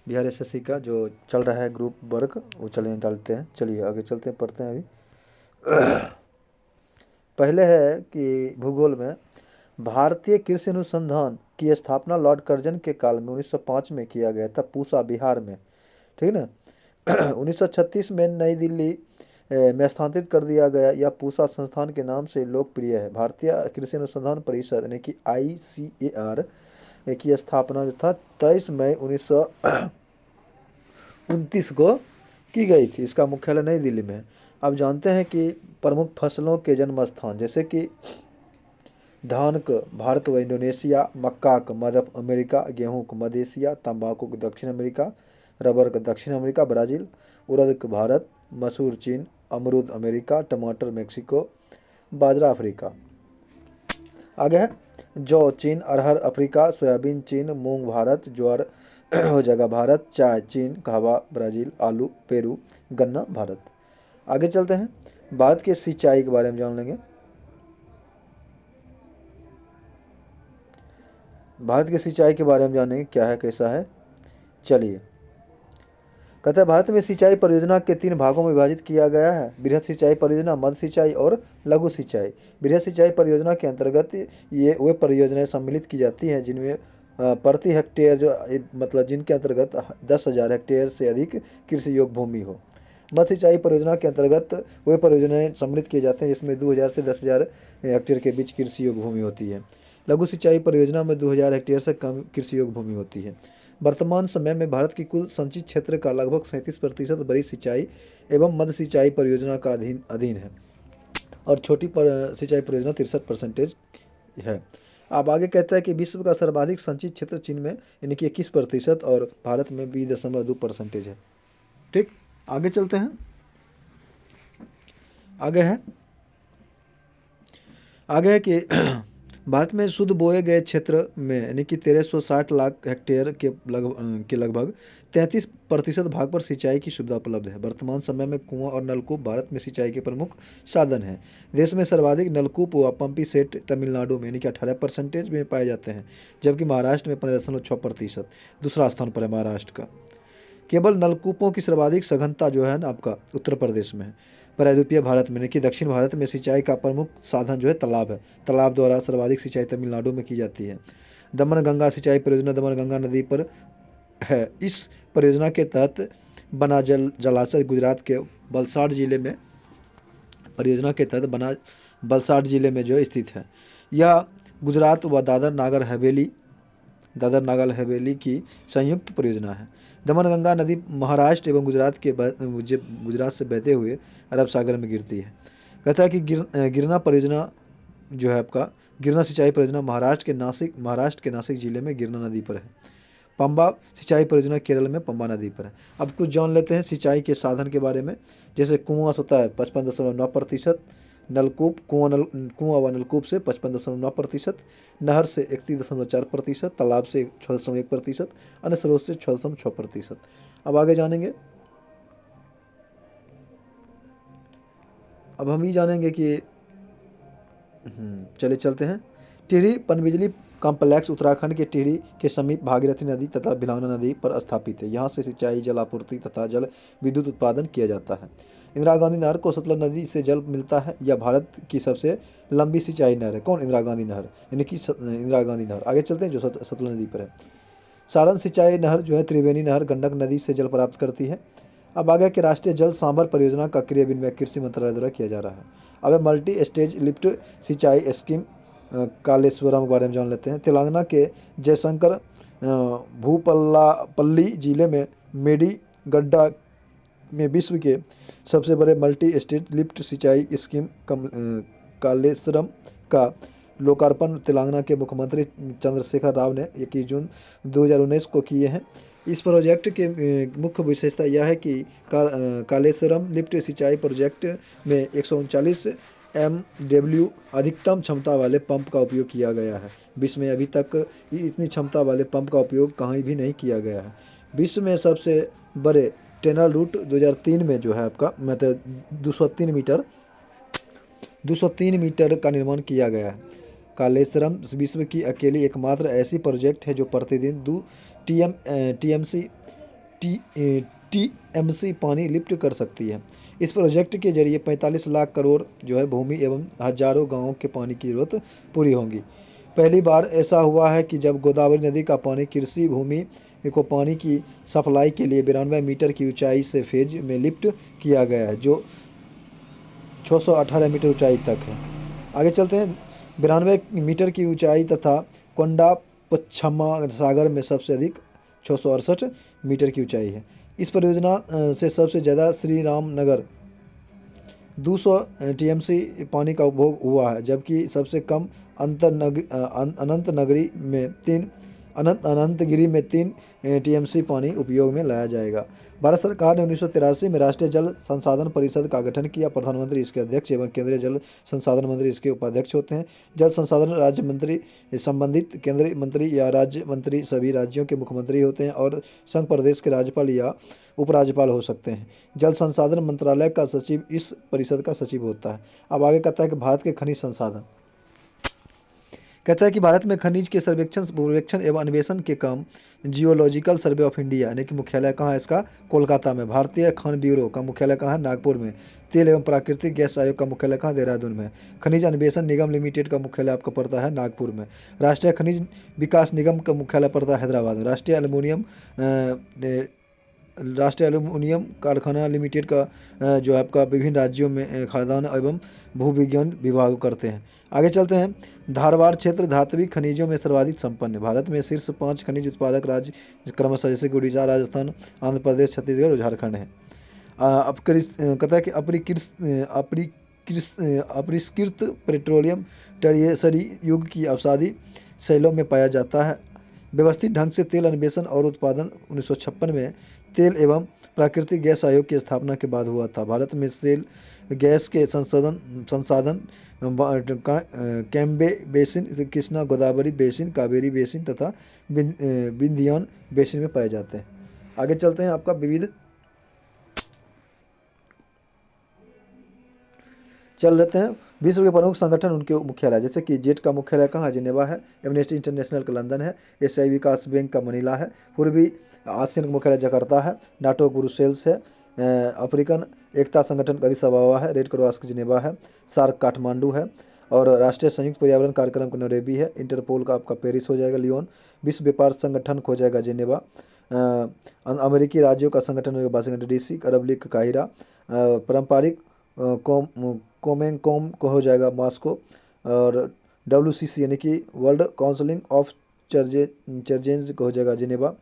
Bihar SSC का जो चल रहा है ग्रुप वर्क, वो चलिए डालते हैं। चलिए आगे चलते हैं, पढ़ते हैं अभी। पहले है कि भूगोल में भारतीय कृषि अनुसंधान की स्थापना लॉर्ड कर्जन के काल में 1905 में किया गया था, पूसा बिहार में। ठीक ना। 1936 में नई दिल्ली में स्थानांतरित कर दिया गया। यह पूसा संस्थान के नाम से लोकप्रिय है। भारतीय कृषि अनुसंधान परिषद यानी कि ICAR की स्थापना जो था 23 मई 1929 को की गई थी। इसका मुख्यालय नई दिल्ली में है। अब जानते हैं कि प्रमुख फसलों के जन्म स्थान, जैसे कि धान क भारत व इंडोनेशिया, मक्का क मध्य अमेरिका, गेहूँ क मध्य एशिया, तंबाकू क दक्षिण अमेरिका, रबर क दक्षिण अमेरिका ब्राज़ील, उड़द क भारत, मसूर चीन, अमरूद अमेरिका, टमाटर मेक्सिको, बाजरा अफ्रीका। आगे है जौ चीन, अरहर अफ्रीका, सोयाबीन चीन, मूंग भारत, ज्वार हो जाएगा भारत, चाय चीन, कहवा ब्राज़ील, आलू पेरू, गन्ना भारत। आगे चलते हैं, भारत के सिंचाई के बारे में जान लेंगे। भारत की सिंचाई के बारे में जानेंगे, क्या है कैसा है। चलिए, कहते हैं भारत में सिंचाई परियोजना के 3 भागों में विभाजित किया गया है। बृहद सिंचाई परियोजना, मध्य सिंचाई और लघु सिंचाई। बृहद सिंचाई परियोजना के अंतर्गत ये वे परियोजनाएं सम्मिलित की जाती हैं जिनमें प्रति हेक्टेयर मतलब जिनके अंतर्गत 10,000 हेक्टेयर से अधिक कृषि योग्य भूमि हो। मत्स्य सिंचाई परियोजना के अंतर्गत वे परियोजनाएं सम्मिलित किए जाते हैं जिसमें 2,000 से 10,000 हेक्टेयर के बीच कृषि योग्य भूमि होती है। लघु सिंचाई परियोजना में 2,000 हेक्टेयर से कम कृषि योग्य भूमि होती है। वर्तमान समय में भारत की कुल संचित क्षेत्र का लगभग 37% बड़ी सिंचाई एवं मध्य सिंचाई परियोजना का अधीन है और छोटी सिंचाई परियोजना 63% है। अब आगे कहता है कि विश्व का सर्वाधिक संचित क्षेत्र चीन में यानी कि 21% और भारत में 20.2% है। ठीक, आगे चलते हैं। आगे है कि भारत में शुद्ध बोए गए क्षेत्र में यानी कि 1360 लाख हेक्टेयर के लगभग 33% भाग पर सिंचाई की सुविधा उपलब्ध है। वर्तमान समय में कुआं और नलकूप भारत में सिंचाई के प्रमुख साधन हैं। देश में सर्वाधिक नलकूप व पंपी सेट तमिलनाडु में यानी कि 18% में पाए जाते हैं, जबकि महाराष्ट्र में 15.6%। दूसरा स्थान पर है महाराष्ट्र का। केवल नलकूपों की सर्वाधिक सघनता जो है ना आपका उत्तर प्रदेश में है। प्रायद्वीपीय भारत में यानी कि दक्षिण भारत में सिंचाई का प्रमुख साधन जो है तालाब है। तालाब द्वारा सर्वाधिक सिंचाई तमिलनाडु में की जाती है। दमन गंगा सिंचाई परियोजना दमन गंगा नदी पर है। इस परियोजना के तहत बना जलाशय गुजरात के वलसाड जिले में परियोजना के तहत बना वलसाड जिले में जो स्थित है। यह गुजरात व दादर नागर हवेली की संयुक्त परियोजना है। दमनगंगा नदी महाराष्ट्र एवं गुजरात से बहते हुए अरब सागर में गिरती है। कहता है कि गिरना परियोजना जो है आपका गिरना सिंचाई परियोजना महाराष्ट्र के नासिक जिले में गिरना नदी पर है। पंबा सिंचाई परियोजना केरल में पंबा नदी पर है। अब कुछ जान लेते हैं सिंचाई के साधन के बारे में। जैसे कुआं होता है 55.9%, नलकूप कुआं व नलकूप से 55.9%, नहर से 31.4%, तालाब से 6.1%, अन्य स्रोत से 6.6%। अब आगे जानेंगे। अब हम ये जानेंगे कि चलिए चलते हैं। टिहरी पनबिजली कॉम्प्लेक्स उत्तराखंड के टिहरी के समीप भागीरथी नदी तथा भिलावना नदी पर स्थापित है। यहाँ से सिंचाई, जल आपूर्ति तथा जल विद्युत उत्पादन किया जाता है। इंदिरा गांधी नहर को सतलज नदी से जल मिलता है। यह भारत की सबसे लंबी सिंचाई नहर है। कौन? इंदिरा गांधी नहर, यानी कि इंदिरा गांधी नहर। आगे चलते हैं जो सतलज नदी पर है। सारण सिंचाई नहर जो है त्रिवेणी नहर गंडक नदी से जल प्राप्त करती है। अब आगे के राष्ट्रीय जल सांभर परियोजना का क्रियान्वयन कृषि मंत्रालय द्वारा किया जा रहा है। अब मल्टी स्टेज लिफ्ट सिंचाई स्कीम कालेश्वरम के बारे में जान लेते हैं। तेलंगाना के जयशंकर भूपल्ली जिले में मेडीगड्डा में विश्व के सबसे बड़े मल्टी स्टेज लिफ्ट सिंचाई स्कीम कालेश्वरम का लोकार्पण तेलंगाना के मुख्यमंत्री चंद्रशेखर राव ने 21 जून 2019 को किए हैं। इस प्रोजेक्ट के मुख्य विशेषता यह है कि कालेश्वरम लिफ्ट सिंचाई प्रोजेक्ट में 139 MW अधिकतम क्षमता वाले पंप का उपयोग किया गया है। विश्व में अभी तक इतनी क्षमता वाले पंप का उपयोग कहीं भी नहीं किया गया है। विश्व में सबसे बड़े टनल रूट 2003 में जो है आपका मतलब 203 मीटर का निर्माण किया गया है। कालेश्वरम विश्व की अकेली एकमात्र ऐसी प्रोजेक्ट है जो प्रतिदिन 2 TMC टीएमसी पानी लिफ्ट कर सकती है। इस प्रोजेक्ट के जरिए 45 लाख करोड़ जो है भूमि एवं हजारों गांवों के पानी की जरूरत पूरी होगी। पहली बार ऐसा हुआ है कि जब गोदावरी नदी का पानी कृषि भूमि को पानी की सप्लाई के लिए 92 मीटर की ऊंचाई से फेज में लिफ्ट किया गया है, जो 618 मीटर ऊंचाई तक है। आगे चलते हैं। 92 मीटर की ऊंचाई तथा कोंडा पच्छम्मा सागर में सबसे अधिक 668 मीटर की ऊंचाई है। इस परियोजना से सबसे ज़्यादा श्री राम नगर 200 टीएमसी पानी का उपभोग हुआ है, जबकि सबसे कम अनंतगिरी में 3 टीएमसी पानी उपयोग में लाया जाएगा। भारत सरकार ने 1983 में राष्ट्रीय जल संसाधन परिषद का गठन किया। प्रधानमंत्री इसके अध्यक्ष एवं केंद्रीय जल संसाधन मंत्री इसके उपाध्यक्ष होते हैं। जल संसाधन राज्य मंत्री संबंधित केंद्रीय मंत्री या राज्य मंत्री सभी राज्यों के मुख्यमंत्री होते हैं और संघ प्रदेश के राज्यपाल या उपराज्यपाल हो सकते हैं। जल संसाधन मंत्रालय का सचिव इस परिषद का सचिव होता है। अब आगे कहता है कि भारत के खनिज संसाधन, कहता है कि भारत में खनिज के सर्वेक्षण एवं अन्वेषण के काम जियोलॉजिकल सर्वे ऑफ इंडिया यानी कि मुख्यालय कहाँ है इसका, कोलकाता में। भारतीय खान ब्यूरो का मुख्यालय कहाँ है, नागपुर में। तेल एवं प्राकृतिक गैस आयोग का मुख्यालय कहाँ, देहरादून में। खनिज अन्वेषण निगम लिमिटेड का मुख्यालय आपका पड़ता है नागपुर में। राष्ट्रीय खनिज विकास निगम का मुख्यालय पड़ता है हैदराबाद में। राष्ट्रीय एल्यूमिनियम कारखाना लिमिटेड का जो आपका विभिन्न राज्यों में खाद्यान्न एवं भूविज्ञान विभाग करते हैं। आगे चलते हैं। धारवाड़ क्षेत्र धात्विक खनिजों में सर्वाधिक संपन्न है। भारत में शीर्ष 5 खनिज उत्पादक राज्य क्रमशः जैसे कि उड़ीसा, राजस्थान, आंध्र प्रदेश, छत्तीसगढ़ और झारखंड है। कहता है कि अपरिष्कृत पेट्रोलियम टरियसरी युग की अवसादी शैलों में पाया जाता है। व्यवस्थित ढंग से तेल अन्वेषण और उत्पादन 1956 में तेल एवं प्राकृतिक गैस आयोग की स्थापना के बाद हुआ था। भारत में शेल गैस के संसाधन Cambay basin, Krishna Godavari basin, Kaveri basin तथा विंध्यान बेसिन में पाए जाते हैं। आगे चलते हैं। आपका विविध चल रहते हैं। विश्व के प्रमुख संगठन उनके मुख्यालय, जैसे कि जेट का मुख्यालय कहाँ, जिनेवा है। एमनेस्टी इंटरनेशनल का लंदन है। एशियाई विकास बैंक का मनीला है। पूर्वी आसियान का मुख्यालय जकार्ता है। नाटो ब्रुसेल्स है। अफ्रीकन एकता संगठन का अदिस अबाबा है। रेड क्रॉस का जिनेवा है। सार्क काठमांडू है। और राष्ट्रीय संयुक्त पर्यावरण कार्यक्रम का नैरोबी है। इंटरपोल का आपका पेरिस हो जाएगा, लियोन। विश्व व्यापार संगठन हो जाएगा जिनेवा। अमेरिकी राज्यों का संगठन हो जाएगा वाशिंगटन डीसी। अरब लीग का काहिरा। पारंपरिक कोमेंकोम को हो जाएगा मॉस्को। और WCC यानी कि वर्ल्ड काउंसिलिंग ऑफ चर्चेज को हो जाएगा जिनेवा।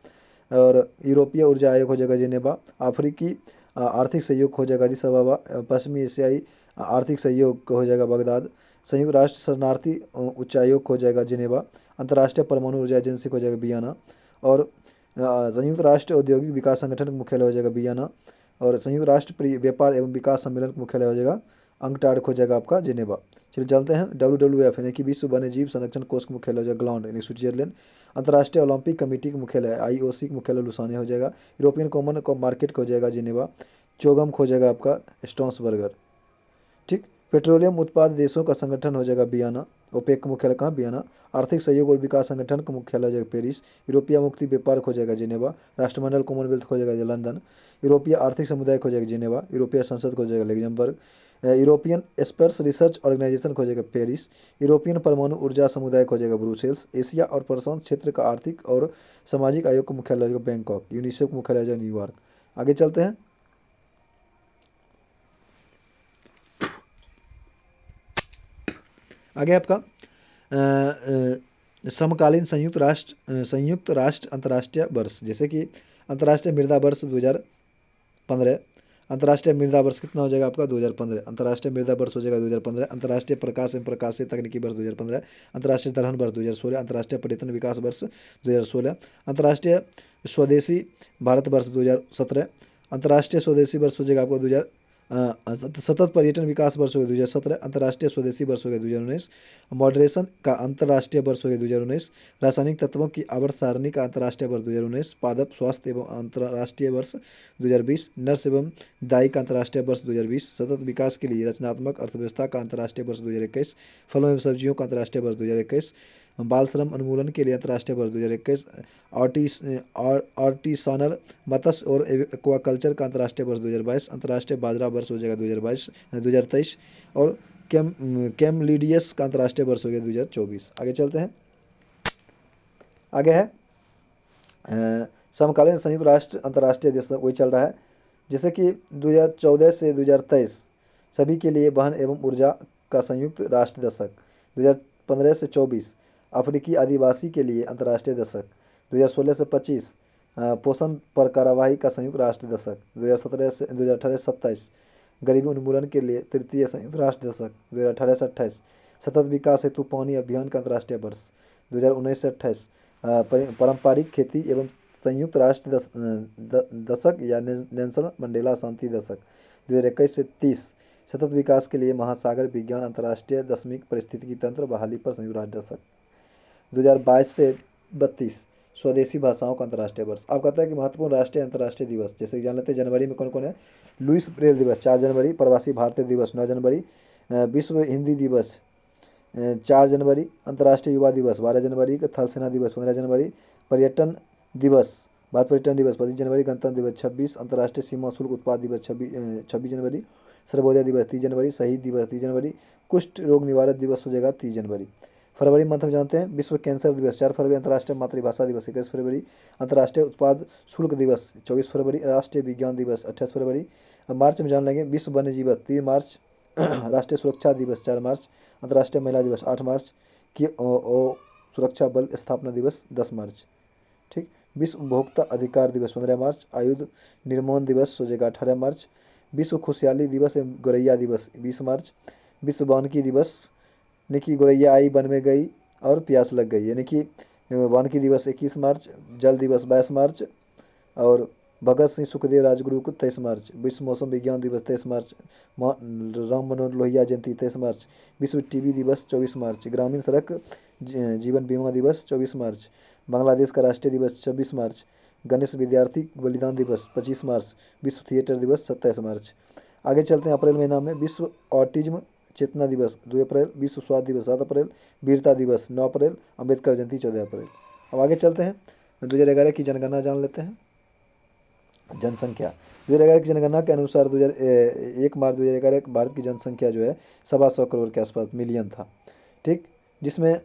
और यूरोपीय ऊर्जा आयोग हो जाएगा जिनेवा। अफ्रीकी आर्थिक सहयोग हो जाएगा अदिस अबाबा। पश्चिमी एशियाई आर्थिक सहयोग को हो जाएगा बगदाद। संयुक्त राष्ट्र शरणार्थी उच्चायोग हो जाएगा जिनेवा। अंतर्राष्ट्रीय परमाणु ऊर्जा एजेंसी को हो जाएगा वियना। और संयुक्त राष्ट्र औद्योगिक विकास संगठन का मुख्यालय हो जाएगा वियना। और संयुक्त राष्ट्र व्यापार एवं विकास सम्मेलन का मुख्यालय हो जाएगा अंकटाड हो जाएगा आपका जिनेवा। चलिए चलते हैं। WWF यानी कि विश्व वन्य जीव संरक्षण कोष का मुख्यालय हो जाएगा ग्लाउंड यानी स्विट्जरलैंड। अंतर्राष्ट्रीय ओलंपिक कमेटी का मुख्यालय IOC का मुख्यालय लुसाने हो जाएगा। यूरोपियन कॉमन मार्केट को हो जाएगा जिनेवा। चोगम हो जाएगा आपका स्ट्रासबर्गर। ठीक। पेट्रोलियम उत्पाद देशों का संगठन हो जाएगा वियना। ओपेक का मुख्यालय कहाँ, वियना। आर्थिक सहयोग और विकास संगठन का मुख्यालय हो जाएगा पेरिस। यूरोपीय मुक्ति व्यापार हो जाएगा जिनेवा। राष्ट्रमंडल कॉमनवेल्थ हो जाएगा लंदन। यूरोपीय आर्थिक समुदाय हो जाएगा जिनेवा। यूरोपीय संसद हो जाएगा Luxembourg. European space research organisation हो जाएगा पेरिस। यूरोपियन परमाणु ऊर्जा समुदाय हो जाएगा ब्रुसेल्स। एशिया और प्रशांत क्षेत्र का आर्थिक और सामाजिक आयोग का मुख्यालय हो जाएगा बैंकॉक। यूनिसेफ का मुख्यालय हो जाएगा न्यूयॉर्क। आगे चलते हैं। आगे आपका समकालीन संयुक्त राष्ट्र अंतर्राष्ट्रीय वर्ष, जैसे कि अंतर्राष्ट्रीय मृदा वर्ष 2015। अंतर्राष्ट्रीय मृदा वर्ष कितना हो जाएगा आपका 2015। अंतर्राष्ट्रीय मृदा वर्ष हो जाएगा 2015। अंतर्राष्ट्रीय प्रकाश एवं प्रकाशीय तकनीकी वर्ष 2015। अंतर्राष्ट्रीय दलहन वर्ष 2016। अंतर्राष्ट्रीय पर्यटन विकास वर्ष 2016। अंतर्राष्ट्रीय स्वदेशी भारत वर्ष 2017। अंतर्राष्ट्रीय स्वदेशी वर्ष हो जाएगा आपको सतत पर्यटन विकास वर्ष हो गया 2017। अंतर्राष्ट्रीय स्वदेशी वर्ष हो गया 2019। मॉडरेशन का अंतर्राष्ट्रीय वर्ष हो गया 2019। रासायनिक तत्वों की आवर्त सारणी का अंतर्राष्ट्रीय वर्ष 2019। पादप स्वास्थ्य एवं अंतर्राष्ट्रीय वर्ष 2020। नर्स एवं दाई का अंतर्राष्ट्रीय वर्ष 2020। सतत विकास के लिए रचनात्मक अर्थव्यवस्था का अंतर्राष्ट्रीय वर्ष 2021। फलों एवं सब्जियों का अंतर्राष्ट्रीय वर्ष 2021। बाल श्रम उन्मूलन के लिए अंतर्राष्ट्रीय वर्ष 2021, आर्टिसानल मत्स्य और एक्वाकल्चर का अंतर्राष्ट्रीय वर्ष 2022, अंतर्राष्ट्रीय बाजरा वर्ष हो जाएगा 2023, और कैमलिडियस का अंतर्राष्ट्रीय वर्ष हो गया 2024। आगे चलते हैं। आगे है समकालीन संयुक्त राष्ट्र अंतर्राष्ट्रीय दिवस, वही चल रहा है, जैसे कि 2014 से 2023 सभी के लिए वहन एवं ऊर्जा का संयुक्त राष्ट्र दशक, 2015 से 24 अफ्रीकी आदिवासी के लिए अंतर्राष्ट्रीय दशक, 2016 से 25 पोषण पर कार्यवाही का संयुक्त राष्ट्र दशक, 2017 से 2018 से 27 गरीबी उन्मूलन के लिए तृतीय संयुक्त राष्ट्र दशक, 2018 से 28 सतत विकास हेतु पानी अभियान का अंतर्राष्ट्रीय वर्ष, 2019 से 28 पारंपरिक खेती एवं संयुक्त राष्ट्र दशक या नेल्सन मंडेला शांति दशक, 2021 से 30 सतत विकास के लिए महासागर विज्ञान अंतर्राष्ट्रीय दशमिक पारिस्थितिकी तंत्र बहाली पर संयुक्त राष्ट्र दशक, 2022 से 32 स्वदेशी भाषाओं का अंतर्राष्ट्रीय वर्ष। अब कहता है कि महत्वपूर्ण राष्ट्रीय अंतर्राष्ट्रीय दिवस, जैसे कि जान लेते हैं जनवरी में कौन कौन है। लुईस ब्रेल दिवस 4 जनवरी, प्रवासी भारतीय दिवस 9 जनवरी, विश्व हिंदी दिवस 4 जनवरी, अंतर्राष्ट्रीय युवा दिवस 12 जनवरी, थल सेना दिवस 15 जनवरी, पर्यटन दिवस भारत पर्यटन दिवस 25 जनवरी, गणतंत्र दिवस 26, अंतर्राष्ट्रीय सीमा शुल्क उत्पाद दिवस 26 जनवरी, सर्वोदय दिवस 30 जनवरी, शहीद दिवस 30 जनवरी, कुष्ठ रोग निवारक दिवस हो जाएगा 30 जनवरी। फरवरी मंथ में जानते हैं विश्व कैंसर दिवस 4 फरवरी, अंतर्राष्ट्रीय मातृभाषा दिवस 21 फरवरी, अंतर्राष्ट्रीय उत्पाद शुल्क दिवस 24 फरवरी, राष्ट्रीय विज्ञान दिवस 28 फरवरी। मार्च में जान लेंगे विश्व वन्य जीव 3 मार्च, राष्ट्रीय सुरक्षा दिवस 4 मार्च, अंतर्राष्ट्रीय महिला दिवस 8 मार्च की सुरक्षा बल स्थापना दिवस 10 मार्च। ठीक, विश्व उपभोक्ता अधिकार दिवस 15 मार्च, आयुध निर्मूलन दिवस हो जाएगा 18 मार्च, विश्व खुशहाली दिवस एवं गौरैया दिवस 20 मार्च, विश्व वानिकी दिवस यानी कि गौरैया आई वन में गई और प्यास लग गई, यानी कि वानिकी दिवस 21 मार्च, जल दिवस 22 मार्च, और भगत सिंह सुखदेव राजगुरु को 23 मार्च, विश्व मौसम विज्ञान दिवस 23 मार्च, राम मनोहर लोहिया जयंती 23 मार्च, विश्व टीबी दिवस 24 मार्च, ग्रामीण सड़क जीवन बीमा दिवस 24 मार्च, बांग्लादेश का राष्ट्रीय दिवस 26 मार्च, गणेश विद्यार्थी बलिदान दिवस 25 मार्च, विश्व थिएटर दिवस 27 मार्च। आगे चलते हैं अप्रैल महीना में विश्व ऑटिज्म चेतना दिवस 2 अप्रैल, विश्व स्वास्थ्य दिवस 7 अप्रैल, वीरता दिवस 9 अप्रैल, अम्बेडकर जयंती 14 अप्रैल। अब आगे चलते हैं 2011 की जनगणना जान लेते हैं। जनसंख्या 2011 की जनगणना के अनुसार 1 मार्च 2011 भारत की जनसंख्या जो है 125 करोड़ के आसपास मिलियन था। ठीक, जिसमें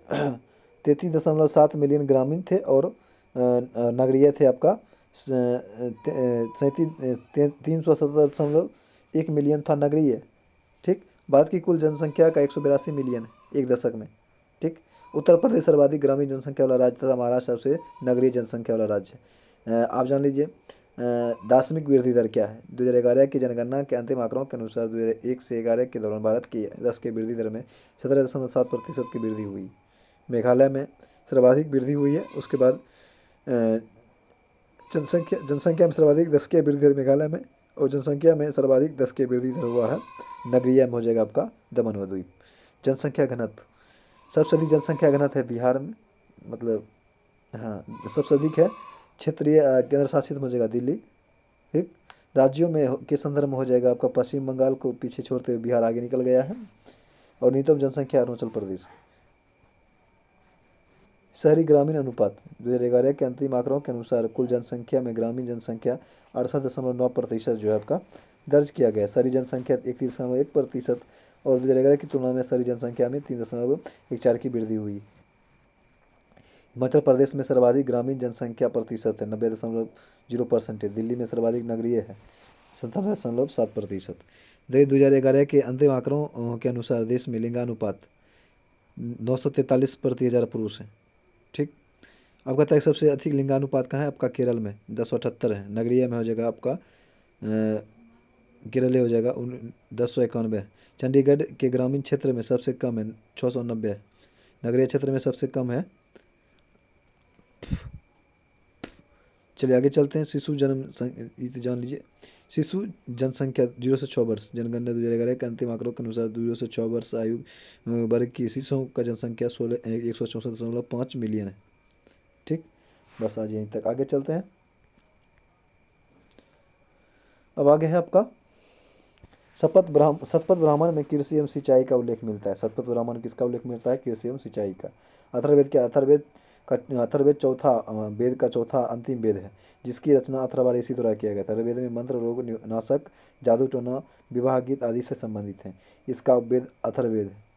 33.7 मिलियन ग्रामीण थे और नगरीय थे आपका 370.1 मिलियन था नगरीय। ठीक, भारत की कुल जनसंख्या का 182 मिलियन है एक दशक में। ठीक, उत्तर प्रदेश सर्वाधिक ग्रामीण जनसंख्या वाला राज्य तथा महाराष्ट्र सबसे नगरीय जनसंख्या वाला राज्य है। आप जान लीजिए दार्शनिक वृद्धि दर क्या है। 2011 की जनगणना के अंतिम आंकड़ों के अनुसार 2001 से 11 के दौरान भारत की 10 के वृद्धि दर में 17.7% की वृद्धि हुई। मेघालय में सर्वाधिक वृद्धि हुई है। उसके बाद जनसंख्या में सर्वाधिक 10 के वृद्धि दर मेघालय में, और जनसंख्या में सर्वाधिक 10 के वृद्धि दर हुआ है नगरीय में हो जाएगा आपका दमन व द्वीप। जनसंख्या घनत्व सबसे अधिक जनसंख्या घनत्व है बिहार में, मतलब हाँ सबसे अधिक है। क्षेत्रीय केंद्र शासित हो जाएगा दिल्ली। ठीक, राज्यों में के संदर्भ में हो जाएगा आपका पश्चिम बंगाल को पीछे छोड़ते हुए बिहार आगे निकल गया है, और न्यूनतम जनसंख्या अरुणाचल प्रदेश। शहरी ग्रामीण अनुपात 2011 के अंतिम आंकड़ों के अनुसार कुल जनसंख्या में ग्रामीण जनसंख्या 68.9% जो है आपका दर्ज किया गया। शहरी जनसंख्या 31.1% और 2011 की तुलना में शहरी जनसंख्या में 3.14 की वृद्धि हुई। हिमाचल प्रदेश में सर्वाधिक ग्रामीण जनसंख्या प्रतिशत है 90.0% है। दिल्ली में सर्वाधिक नगरीय है 97.7%। 2011 के अंतिम आंकड़ों के अनुसार देश में लिंगानुपात 943 प्रति हज़ार पुरुष है। ठीक, अब कहता है सबसे अधिक लिंगानुपात कहाँ है आपका केरल में 1078 है। नगरीय में हो जाएगा आपका केरल हो जाएगा 1091 है। चंडीगढ़ के ग्रामीण क्षेत्र में सबसे कम है 690 है। नगरीय क्षेत्र में सबसे कम है। चलिए आगे चलते हैं। शिशु जन्म जान लीजिए। शिशु जनसंख्या 0 से 6 वर्ष। जनगणना 2011 के अंतिम आंकड़ों के अनुसार 0 से 6 वर्ष आयु वर्ग की शिशुओं का जनसंख्या 164.5 मिलियन है। ठीक, बस आज यहीं तक। आगे चलते हैं। अब आगे है आपका शतपथ ब्राह्मण में कृषि एवं सिंचाई का उल्लेख मिलता है। शतपथ ब्राह्मण किसका उल्लेख मिलता है? कृषि एवं सिंचाई का। अथर्ववेद क्या? अथर्ववेद चौथा वेद का चौथा अंतिम वेद है, जिसकी रचना अथर्ववेद इसी द्वारा किया गया था। अथर्ववेद में मंत्र, रोग नाशक, जादू टोना, विवाह गीत आदि से संबंधित हैं। इसका उपवेद अथर्ववेद है।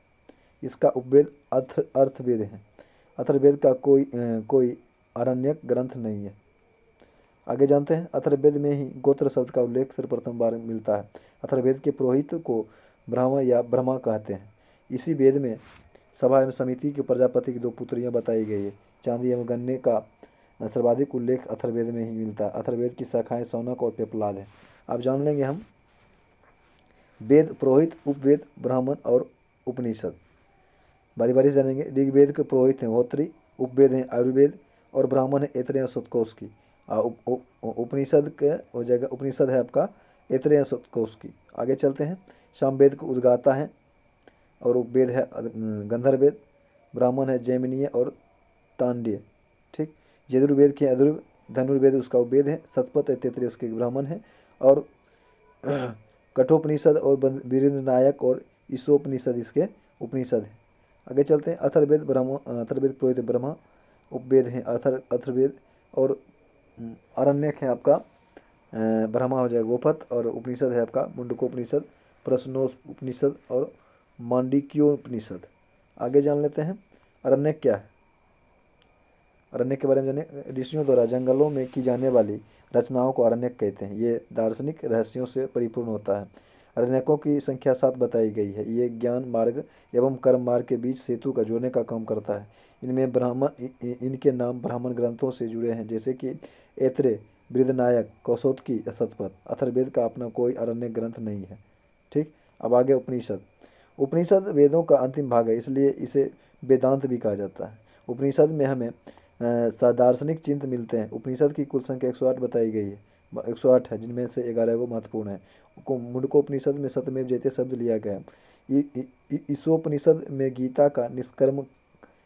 इसका उपवेद अर्थवेद है। अथर्ववेद का कोई आरण्यक ग्रंथ नहीं है। आगे जानते हैं, अथर्ववेद में ही गोत्र शब्द का उल्लेख सर्वप्रथम बार मिलता है। अथर्ववेद के पुरोहित को ब्राह्मण या ब्रह्मा कहते हैं। इसी वेद में सभा एवं समिति के प्रजापति की दो पुत्रियां बताई गई है। चांदी एवं गन्ने का सर्वाधिक उल्लेख अथर्ववेद में ही मिलता है। अथर्ववेद की शाखाएं शौनक और पेपलाद हैं। अब जान लेंगे हम वेद, पुरोहित, उपवेद, ब्राह्मण और उपनिषद। बारी बारी से जानेंगे। ऋग्वेद के पुरोहित हैं होत्री, उपवेद हैं आयुर्वेद और ब्राह्मण है ऐतरेय सतकोष की। उपनिषद के हो जाएगा, उपनिषद है आपका ऐतरेय सतकोष की। आगे चलते हैं। सामवेद को उद्गाता है और उपवेद है गंधर्ववेद, ब्राह्मण है जैमिनीय और तांडीय। ठीक। यजुर्वेद के अधुर्व, धनुर्वेद उसका उपवेद है, शतपथ तैतरीय उसके ब्राह्मण है और कठोपनिषद और वीरेंद्र नायक और ईशोपनिषद इसके उपनिषद है। आगे चलते हैं। अथर्ववेद अथर्ववेद पुरोहित ब्रह्मा, उपवेद है अथर्ववेद और आरण्यक है आपका ब्रह्मा हो जाएगा गोपथ और उपनिषद है आपका मुंडकोपनिषद, प्रश्नोपनिषद और मांडुक्योपनिषद। आगे जान लेते हैं आरण्यक क्या है। आरण्यक के बारे में जाने। ऋषियों द्वारा जंगलों में की जाने वाली रचनाओं को आरण्यक कहते हैं। ये दार्शनिक रहस्यों से परिपूर्ण होता है। आरण्यकों की संख्या 7 बताई गई है। ये ज्ञान मार्ग एवं कर्म मार्ग के बीच सेतु का जोड़ने का काम करता है। इनके नाम ब्राह्मण ग्रंथों से जुड़े हैं, जैसे कि ऐत्रेय, बृहन्नायक, कौशोतकी, शतपथ। अथर्ववेद का अपना कोई आरण्यक ग्रंथ नहीं है। ठीक। अब आगे उपनिषद। उपनिषद वेदों का अंतिम भाग है, इसलिए इसे वेदांत भी कहा जाता है। उपनिषद में हमें दार्शनिक चिंतन मिलते हैं। उपनिषद की कुल संख्या 108 बताई गई है, 108 है, जिनमें से 11 को महत्वपूर्ण है। मुंडकोपनिषद में सत्यमेव जयते शब्द लिया गया है। ईशोपनिषद में गीता का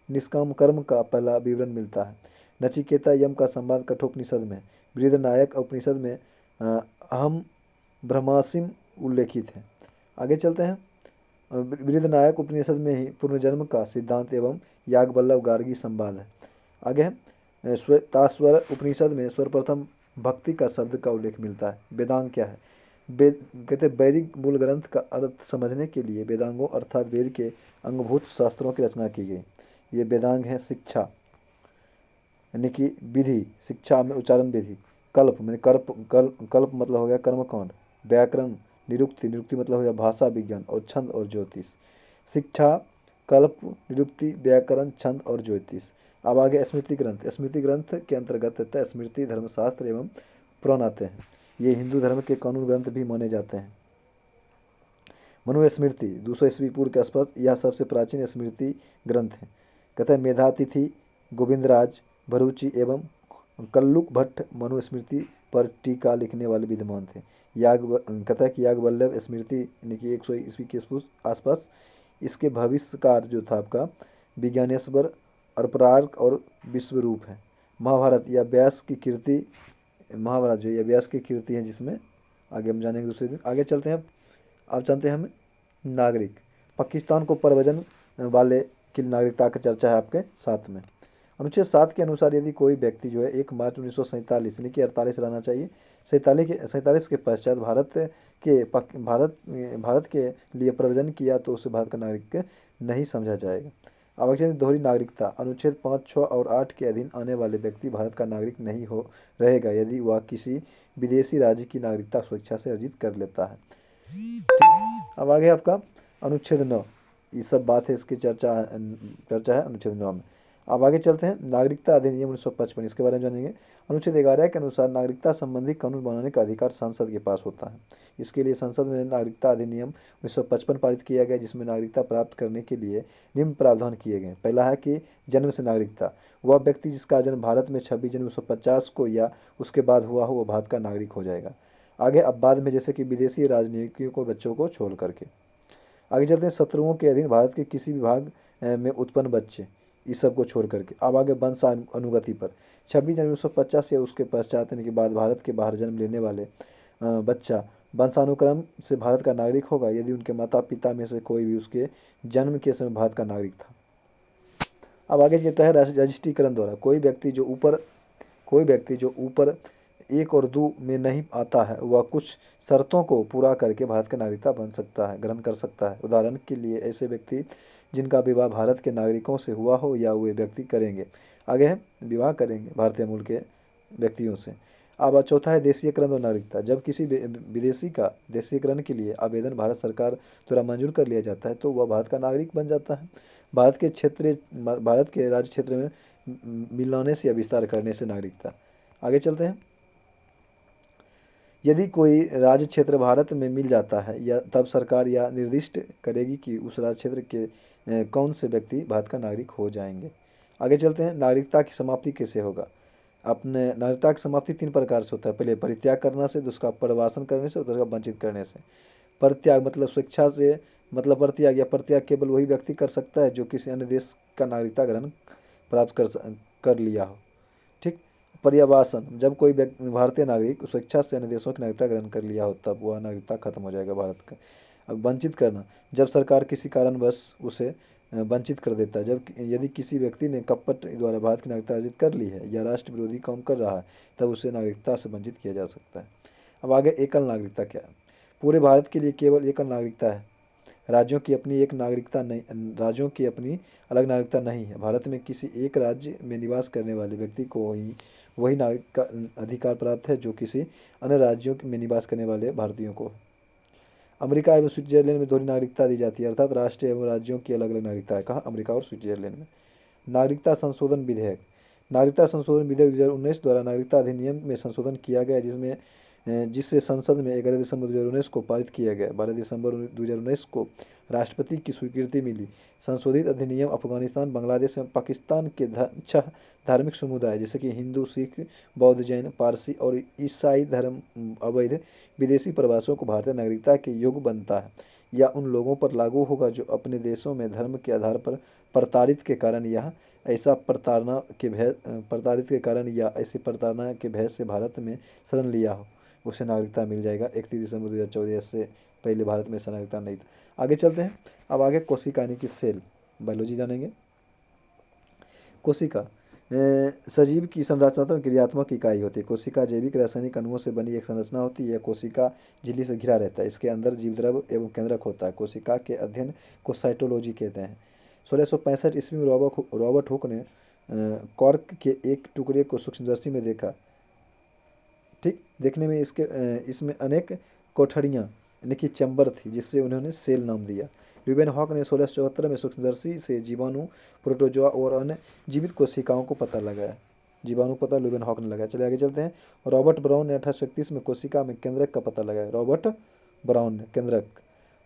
निष्काम कर्म का पहला विवरण मिलता है। नचिकेता यम का संवाद कठोपनिषद में, बृहन्नायक उपनिषद में अहम ब्रह्मासिम उल्लेखित है। आगे चलते हैं। बृहन्नायक उपनिषद में ही पुनर्जन्म का सिद्धांत एवं याज्ञवल्क्य गार्गी संवाद है। आगे है श्वेताश्वर उपनिषद में सर्वप्रथम भक्ति का शब्द का उल्लेख मिलता है। वेदांग क्या है? कहते वैदिक मूल ग्रंथ का अर्थ समझने के लिए वेदांगों अर्थात वेद के अंगभूत शास्त्रों की रचना की गई। ये वेदांग है। शिक्षा यानी कि विधि, शिक्षा में उच्चारण विधि। कल्प में कल्प मतलब हो गया कर्मकांड। व्याकरण, निरुक्ति मतलब हो गया भाषा विज्ञान और छंद और ज्योतिष। शिक्षा, कल्प, निरुक्ति, व्याकरण, छंद और ज्योतिष। अब आगे स्मृति ग्रंथ। स्मृति ग्रंथ के अंतर्गत स्मृति, धर्मशास्त्र एवं पुराण आते हैं। ये हिंदू धर्म के कानून ग्रंथ भी माने जाते हैं। मनुस्मृति 200 ईस्वी पूर्व के आसपास यह सबसे प्राचीन स्मृति ग्रंथ है। कहते हैं मेधातिथि, गोविंदराज भरूची एवं कल्लुक भट्ट मनुस्मृति पर टीका लिखने वाले विद्वान थे। कहता है कि याज्ञवल्क्य स्मृति यानी कि 100 ईस्वी के आसपास इसके भविष्यकार जो था आपका विज्ञानेश्वर, अर्परार्क और विश्वरूप है। महाभारत या व्यास की कीर्ति, महाभारत जो या व्यास की कीर्ति है, जिसमें आगे हम जानेंगे दूसरे दिन। आगे चलते हैं। आप जानते हैं हम नागरिक। पाकिस्तान को प्रव्रजन वाले की नागरिकता की चर्चा है आपके साथ में। अनुच्छेद 7 के अनुसार यदि कोई व्यक्ति जो है 1 मार्च 1947 यानी कि 48 रहना चाहिए, 47 के पश्चात भारत के लिए प्रव्रजन किया तो उसे भारत का नागरिक नहीं समझा जाएगा। आवश्यक दोहरी नागरिकता। अनुच्छेद 5, 6 और 8 के अधीन आने वाले व्यक्ति भारत का नागरिक नहीं हो रहेगा यदि वह किसी विदेशी राज्य की नागरिकता स्वेच्छा से अर्जित कर लेता है। ठीक। अब आगे आपका अनुच्छेद 9, ये सब बात है, इसकी चर्चा है अनुच्छेद 9 में। अब आगे चलते हैं। नागरिकता अधिनियम 1955, इसके बारे में जानेंगे। अनुच्छेद 11 के अनुसार नागरिकता संबंधी कानून बनाने का अधिकार संसद के पास होता है। इसके लिए संसद में नागरिकता अधिनियम 1955 पारित किया गया, जिसमें नागरिकता प्राप्त करने के लिए निम्न प्रावधान किए गए। पहला है कि जन्म से नागरिकता। वह व्यक्ति जिसका जन्म भारत में 26 जनवरी 1950 को या उसके बाद हुआ हो, वह भारत का नागरिक हो जाएगा। आगे अब बाद में जैसे कि विदेशी राजनयिकों को बच्चों को छोड़ करके। आगे चलते हैं। शत्रुओं के अधीन भारत के किसी भी भाग में उत्पन्न बच्चे, इस सब को छोड़ करके। अब आगे वंश अनुगति पर 26 जनवरी 1950 या उसके पश्चात यानी कि बाद भारत के बाहर जन्म लेने वाले बच्चा वंशानुक्रम से भारत का नागरिक होगा यदि उनके माता पिता में से कोई भी उसके जन्म के समय भारत का नागरिक था। अब आगे कहता है रजिस्ट्रीकरण द्वारा कोई व्यक्ति जो ऊपर 1 और 2 में नहीं आता है वह कुछ शर्तों को पूरा करके भारत का नागरिकता बन सकता है, ग्रहण कर सकता है। उदाहरण के लिए ऐसे व्यक्ति जिनका विवाह भारत के नागरिकों से हुआ हो या वे व्यक्ति करेंगे, आगे है विवाह करेंगे भारतीय मूल के व्यक्तियों से। अब चौथा है देशीयकरण और नागरिकता। जब किसी विदेशी का देशीयकरण के लिए आवेदन भारत सरकार द्वारा मंजूर कर लिया जाता है तो वह भारत का नागरिक बन जाता है। भारत के राज्य क्षेत्र में मिलाने से या विस्तार करने से नागरिकता। आगे चलते हैं। यदि कोई राज्य क्षेत्र भारत में मिल जाता है या तब सरकार या निर्दिष्ट करेगी कि उस राज्य क्षेत्र के कौन से व्यक्ति भारत का नागरिक हो जाएंगे। आगे चलते हैं। नागरिकता की समाप्ति कैसे होगा। अपने नागरिकता की समाप्ति 3 प्रकार से होता है। पहले परित्याग करना से, दूसरा प्रवासन करने से, दूसरा वंचित करने से। परित्याग मतलब स्वेच्छा से मतलब परित्याग, या परित्याग केवल वही व्यक्ति कर सकता है जो किसी अन्य देश का नागरिकता ग्रहण प्राप्त कर लिया हो। ठीक। पर्यावासन, जब कोई भारतीय नागरिक स्वेच्छा से अन्य देशों की नागरिकता ग्रहण कर लिया हो तब वह नागरिकता खत्म हो जाएगा भारत का। अब वंचित करना, जब सरकार किसी कारणवश उसे वंचित कर देता है। जब यदि किसी व्यक्ति ने कपट द्वारा भारत की नागरिकता अर्जित कर ली है या राष्ट्र विरोधी काम कर रहा है तब उसे नागरिकता से वंचित किया जा सकता है। अब आगे एकल नागरिकता क्या है। पूरे भारत के लिए केवल एकल नागरिकता है। राज्यों की अपनी अलग नागरिकता नहीं है। भारत में किसी एक राज्य में निवास करने वाले व्यक्ति को ही वही नागरिक का अधिकार प्राप्त है जो किसी अन्य राज्यों में निवास करने वाले भारतीयों को। अमेरिका एवं स्विट्जरलैंड में दोहरी नागरिकता दी जाती है, अर्थात राष्ट्र एवं राज्यों की अलग अलग नागरिकता है। कहाँ? अमेरिका और स्विट्जरलैंड में। नागरिकता संशोधन विधेयक। नागरिकता संशोधन विधेयक 2019 द्वारा नागरिकता अधिनियम में संशोधन किया गया जिससे संसद में 11 दिसंबर 2019 को पारित किया गया। 12 दिसंबर 2019 को राष्ट्रपति की स्वीकृति मिली। संशोधित अधिनियम अफगानिस्तान, बांग्लादेश एवं पाकिस्तान के 6 धार्मिक समुदाय जैसे कि हिंदू, सिख, बौद्ध, जैन, पारसी और ईसाई धर्म अवैध विदेशी प्रवासियों को भारतीय नागरिकता के योग्य बनता है या उन लोगों पर लागू होगा जो अपने देशों में धर्म के आधार पर प्रताड़ित के कारण या ऐसी प्रताड़ना के भय से भारत में शरण लिया हो, उसे नागरिकता मिल जाएगा। 31 दिसंबर 2014 से पहले भारत में नागरिकता नहीं था। आगे चलते हैं। अब आगे कोशिका यानी कि सेल, बायोलॉजी जानेंगे। कोशिका सजीव की संरचनात्मक क्रियात्मक इकाई होती है। कोशिका जैविक रासायनिक अणुओं से बनी एक संरचना होती है। यह कोशिका झिल्ली से घिरा रहता है। इसके अंदर जीवद्रव्य एवं केंद्रक होता है। कोशिका के अध्ययन को साइटोलॉजी कहते हैं। 1665 ईस्वी में रॉबर्ट हुक ने कॉर्क के एक टुकड़े को सूक्ष्मदर्शी में देखा। ठीक। देखने में इसमें अनेक कोठड़ियाँ यानी कि चैम्बर थी जिससे उन्होंने सेल नाम दिया। ल्यूवेनहॉक ने 1674 में सूक्ष्मदर्शी से जीवाणु, प्रोटोजोआ और अन्य जीवित कोशिकाओं को पता लगाया। जीवाणु पता ल्यूवेनहॉक ने लगाया। चलिए आगे चलते हैं। रॉबर्ट ब्राउन ने 1831 में कोशिका में केंद्रक का पता लगाया। रॉबर्ट ब्राउन ने केंद्रक।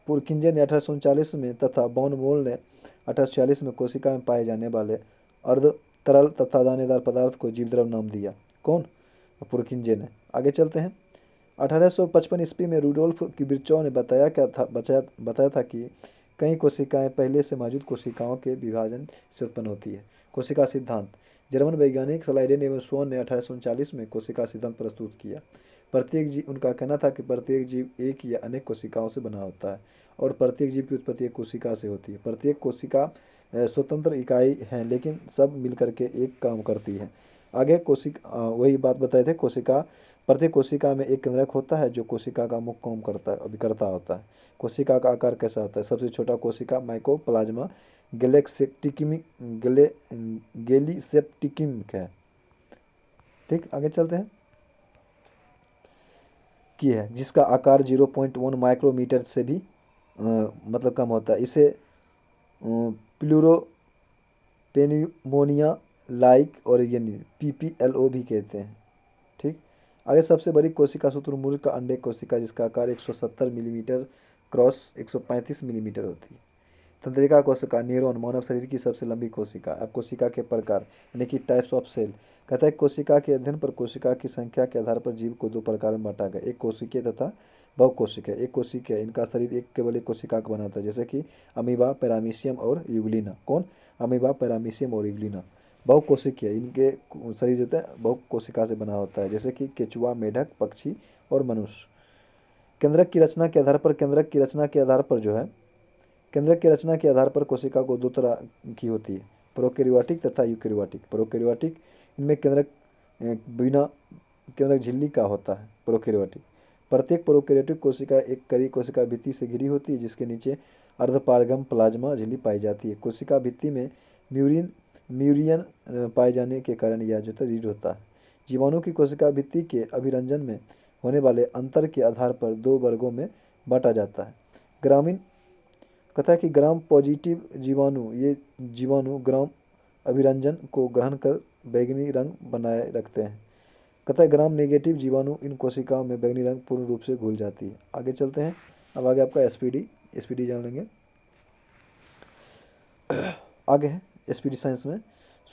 पुरकिंजे ने 1839 में तथा बॉन मोल ने 1846 में कोशिका में पाए जाने वाले अर्ध तरल तथा दानेदार पदार्थ को जीवद्रव्य नाम दिया। कौन? पुरकिंजे ने। आगे चलते हैं। 1855 ईस्वी में रूडोल्फ किर्चॉफ ने बताया था कि कई कोशिकाएं पहले से मौजूद कोशिकाओं के विभाजन से उत्पन्न होती है। कोशिका सिद्धांत। जर्मन वैज्ञानिक स्लाइडेन एवं स्वोन ने 1839 में कोशिका सिद्धांत प्रस्तुत किया। उनका कहना था कि प्रत्येक जीव एक या अनेक कोशिकाओं से बना होता है और प्रत्येक जीव की उत्पत्ति एक कोशिका से होती है। प्रत्येक कोशिका स्वतंत्र इकाई है लेकिन सब मिलकर के एक काम करती है। आगे वही बात बताए थे। प्रत्येक कोशिका में एक केंद्रक होता है जो कोशिका का मुख्य काम अभिकर्ता होता है। कोशिका का आकार कैसा होता है? सबसे छोटा कोशिका माइकोप्लाज्मा गैलीसेप्टिकम है। ठीक। आगे चलते हैं। जिसका आकार 0.1 माइक्रोमीटर से भी मतलब कम होता है। इसे प्लूरोपेन्यूमोनिया लाइक ऑर्गेनी PPLO भी कहते हैं। ठीक। आगे सबसे बड़ी कोशिका शुतुरमुर्ग का अंडे कोशिका जिसका आकार 170 मिलीमीटर क्रॉस 135 मिलीमीटर होती है। तंत्रिका कोशिका न्यूरॉन मानव शरीर की सबसे लंबी कोशिका। अब कोशिका के प्रकार यानी कि टाइप्स ऑफ सेल। कहता है कोशिका के अध्ययन पर कोशिका की संख्या के आधार पर जीव को 2 प्रकार में बांटा गया। एक कोशिकीय तथा बहुकोशिकीय। एक कोशिकीय इनका शरीर केवल एक कोशिका का बना होता है जैसे कि अमीबा, पैरामीशियम और यूग्लिना। कौन? अमीबा, पैरामीशियम और यूग्लिना। बहुकोशिकीय इनके शरीर जो होता है बहुकोशिका से बना होता है जैसे कि केचुआ, मेढक, पक्षी और मनुष्य। केंद्रक की रचना के आधार पर कोशिका को 2 तरह की होती है। प्रोकैरियोटिक तथा यूकैरियोटिक। प्रोकैरियोटिक इनमें बिना केंद्रक झिल्ली का होता है। प्रोकैरियोटिक प्रत्येक प्रोकैरियोटिक कोशिका एक करी कोशिका भित्ति से घिरी होती है जिसके नीचे अर्धपारगम प्लाज्मा झिल्ली पाई जाती है। कोशिका भित्ति में म्यूरियन पाए जाने के कारण यह जो रीढ़ होता है। जीवाणु की कोशिका भित्ति के अभिरंजन में होने वाले अंतर के आधार पर दो वर्गों में बांटा जाता है। ग्रामीण कहता है कि ग्राम पॉजिटिव जीवाणु, ये जीवाणु ग्राम अभिरंजन को ग्रहण कर बैंगनी रंग बनाए रखते हैं। कहता है ग्राम नेगेटिव जीवाणु इन कोशिकाओं में बैंगनी रंग पूर्ण रूप से घुल जाती है। आगे चलते हैं। अब आगे आपका एसपीडी जान लेंगे। आगे है एसपीडी साइंस में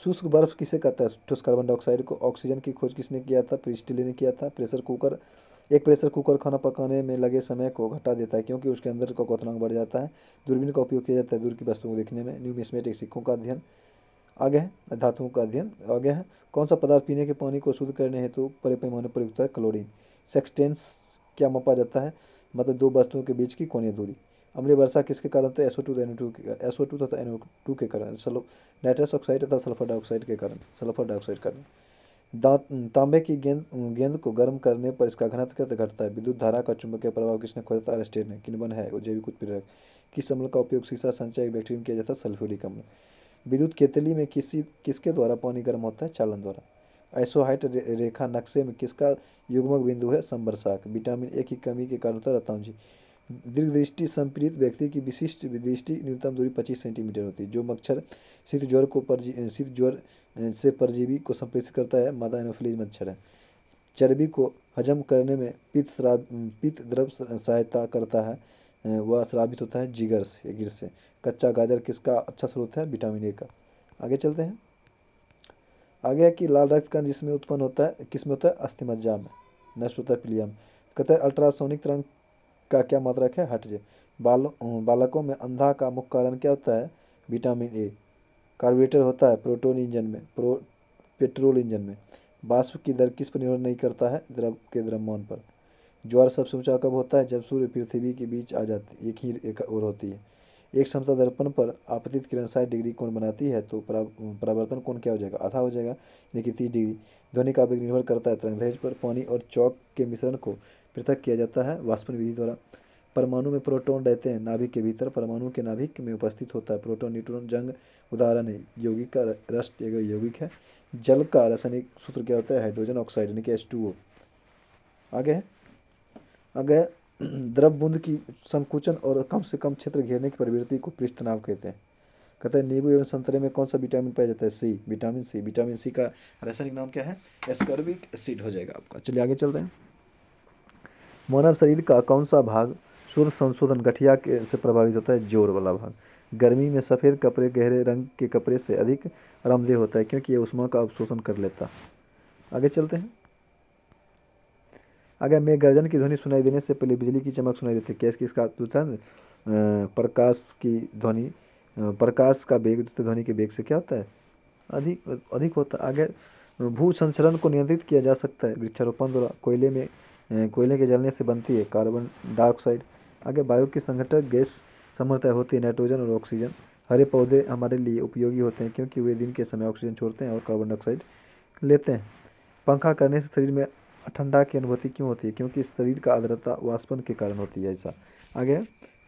शुष्क बर्फ किसे कहता है? ठोस कार्बन डाइऑक्साइड को। ऑक्सीजन की खोज किसने किया था? प्रिस्टले ने किया था। प्रेशर कुकर खाना पकाने में लगे समय को घटा देता है क्योंकि उसके अंदर का क्वथनांक बढ़ जाता है। दूरबीन का उपयोग किया जाता है दूर की वस्तुओं को देखने में। न्यूमिस्मेटिक सिक्कों का अध्ययन। आगे है धातुओं का अध्ययन। आगे है कौन सा पदार्थ पीने के पानी को शुद्ध करने हेतु बड़े पैमाने पर युक्त है? क्लोरीन। सेक्सटेंस क्या मापा जाता है? मतलब दो वस्तुओं के बीच की कोणीय दूरी। अम्लीय वर्षा किसके कारण होता है? SO2 तथा NO2 के कारण। नाइट्रस ऑक्साइड तथा सल्फर डाइऑक्साइड के कारण। तांबे की गेंद को गर्म करने पर इसका घनत्व कैसे घटता है? विद्युत धारा का चुंबकीय प्रभाव किसने खोजा था? अरस्टेड ने। किण्वन है वो जैविक उत्प्रेरक। किस अम्ल का उपयोग सीसा संचय बैक्टीरिया में किया जाता है? सल्फ्यूरिक अम्ल। विद्युत केतली में किसके द्वारा पानी गर्म होता है? चालन द्वारा। आइसोहाइट रेखा नक्शे में किसका युग्मक बिंदु है? समवर्षाक। विटामिन ए की कमी के कारण होता है रतांजी। दीर्घ दृष्टि संपीड़ित व्यक्ति की विशिष्ट दृष्टि न्यूनतम दूरी 25 सेंटीमीटर होती है। जो मच्छर शीत ज्वर से परजीवी को संप्रेषित करता है मादा एनोफिलीज मच्छर है। चर्बी को हजम करने में पित्त द्रव सहायता करता है, वह स्रावित होता है जिगर से गिर से। कच्चा गाजर किसका अच्छा स्रोत है? विटामिन ए का। आगे चलते हैं। आगे है कि लाल रक्त कण जिसमें उत्पन्न होता है किसमें होता है? अस्थिमज्जा में। नष्ट होता है प्लिया में। कहता है अल्ट्रासोनिक तरंग का क्या मात्रक है? हर्ट्ज। बालकों में अंधा का मुख्य कारण क्या होता है? Vitamin A. कार्बोरेटर होता है पेट्रोल इंजन में। वाष्प की दर किस पर निर्भर नहीं करता है? द्रव के द्रव्यमान पर। ज्वार सबसे ऊंचा कब होता है? जब सूर्य पृथ्वी के बीच आ जाती एक ओर होती है। एक समतल दर्पण पर आपतित किरण 60 डिग्री कोण बनाती है तो परावर्तन कोण क्या हो जाएगा? आधा हो जाएगा यानी कि 30 डिग्री। ध्वनि का वेग निर्भर करता है तरंगदैर्घ्य पर। पानी और चौक के मिश्रण को पृथक किया जाता है वाष्पन विधि द्वारा। परमाणु में प्रोटॉन रहते हैं नाभिक के भीतर। परमाणु के नाभिक में उपस्थित होता है प्रोटॉन न्यूट्रॉन जंग। उदाहरण है यौगिक का रस्ट यौगिक है। जल का रासायनिक सूत्र क्या होता है? हाइड्रोजन ऑक्साइड यानी कि H2O। आगे द्रव बूंद की संकुचन और कम से कम क्षेत्र घेरने की प्रवृत्ति को पृष्ठ तनाव कहते हैं। कहते हैं नींबू एवं संतरे में कौन सा विटामिन पाया जाता है? सी। विटामिन सी का रासायनिक नाम क्या है? एस्कॉर्बिक एसिड हो जाएगा आपका। चलिए आगे चलते हैं। मानव शरीर का कौन सा भाग सूर्य संशोधन गठिया से प्रभावित होता है? जोड़ वाला भाग। गर्मी में सफ़ेद कपड़े गहरे रंग के कपड़े से अधिक आरामदेह होता है क्योंकि ये ऊष्मा का अवशोषण कर लेता है। आगे चलते हैं। आगे मेघ गर्जन की ध्वनि सुनाई देने से पहले बिजली की चमक सुनाई देती है। कैस किसका होता है? प्रकाश का वेग ध्वनि के वेग से क्या होता है? अधिक होता है। आगे भू संचरण को नियंत्रित किया जा सकता है वृक्षारोपण द्वारा। कोयले के जलने से बनती है कार्बन डाइऑक्साइड। आगे वायु की संघटक गैस समर्थय होती है नाइट्रोजन और ऑक्सीजन। हरे पौधे हमारे लिए उपयोगी होते हैं क्योंकि वे दिन के समय ऑक्सीजन छोड़ते हैं और कार्बन डाइऑक्साइड लेते हैं। पंखा करने से शरीर में ठंडा की अनुभूति क्यों होती है? क्योंकि शरीर का आर्द्रता वाष्पन के कारण होती है। ऐसा आगे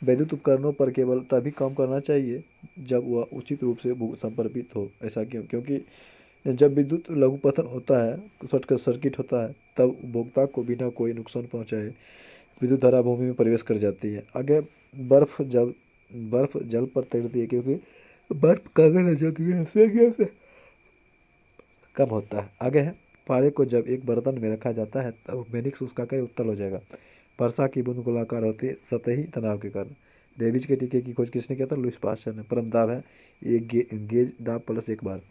वैद्युत उपकरणों पर केवल तभी काम करना चाहिए जब वह उचित रूप से संपर्कित हो। ऐसा क्यों? क्योंकि जब विद्युत लघुपतन होता है शॉर्ट सर्किट होता है तब उपभोक्ता को बिना कोई नुकसान पहुंचाए विद्युत धारा भूमि में प्रवेश कर जाती है। आगे बर्फ जल पर तैरती है क्योंकि बर्फ कागज से कम होता है। आगे है पारे को जब एक बर्तन में रखा जाता है तब मेनिक्स उसका कई उत्तल हो जाएगा। वर्षा की बूंद गोलाकार होती है सतही तनाव के कारण। रेबीज के टीके की खोज किसने किया था? लुईस पास्चर ने। परम दाब है एक गेज दाब प्लस एक बार।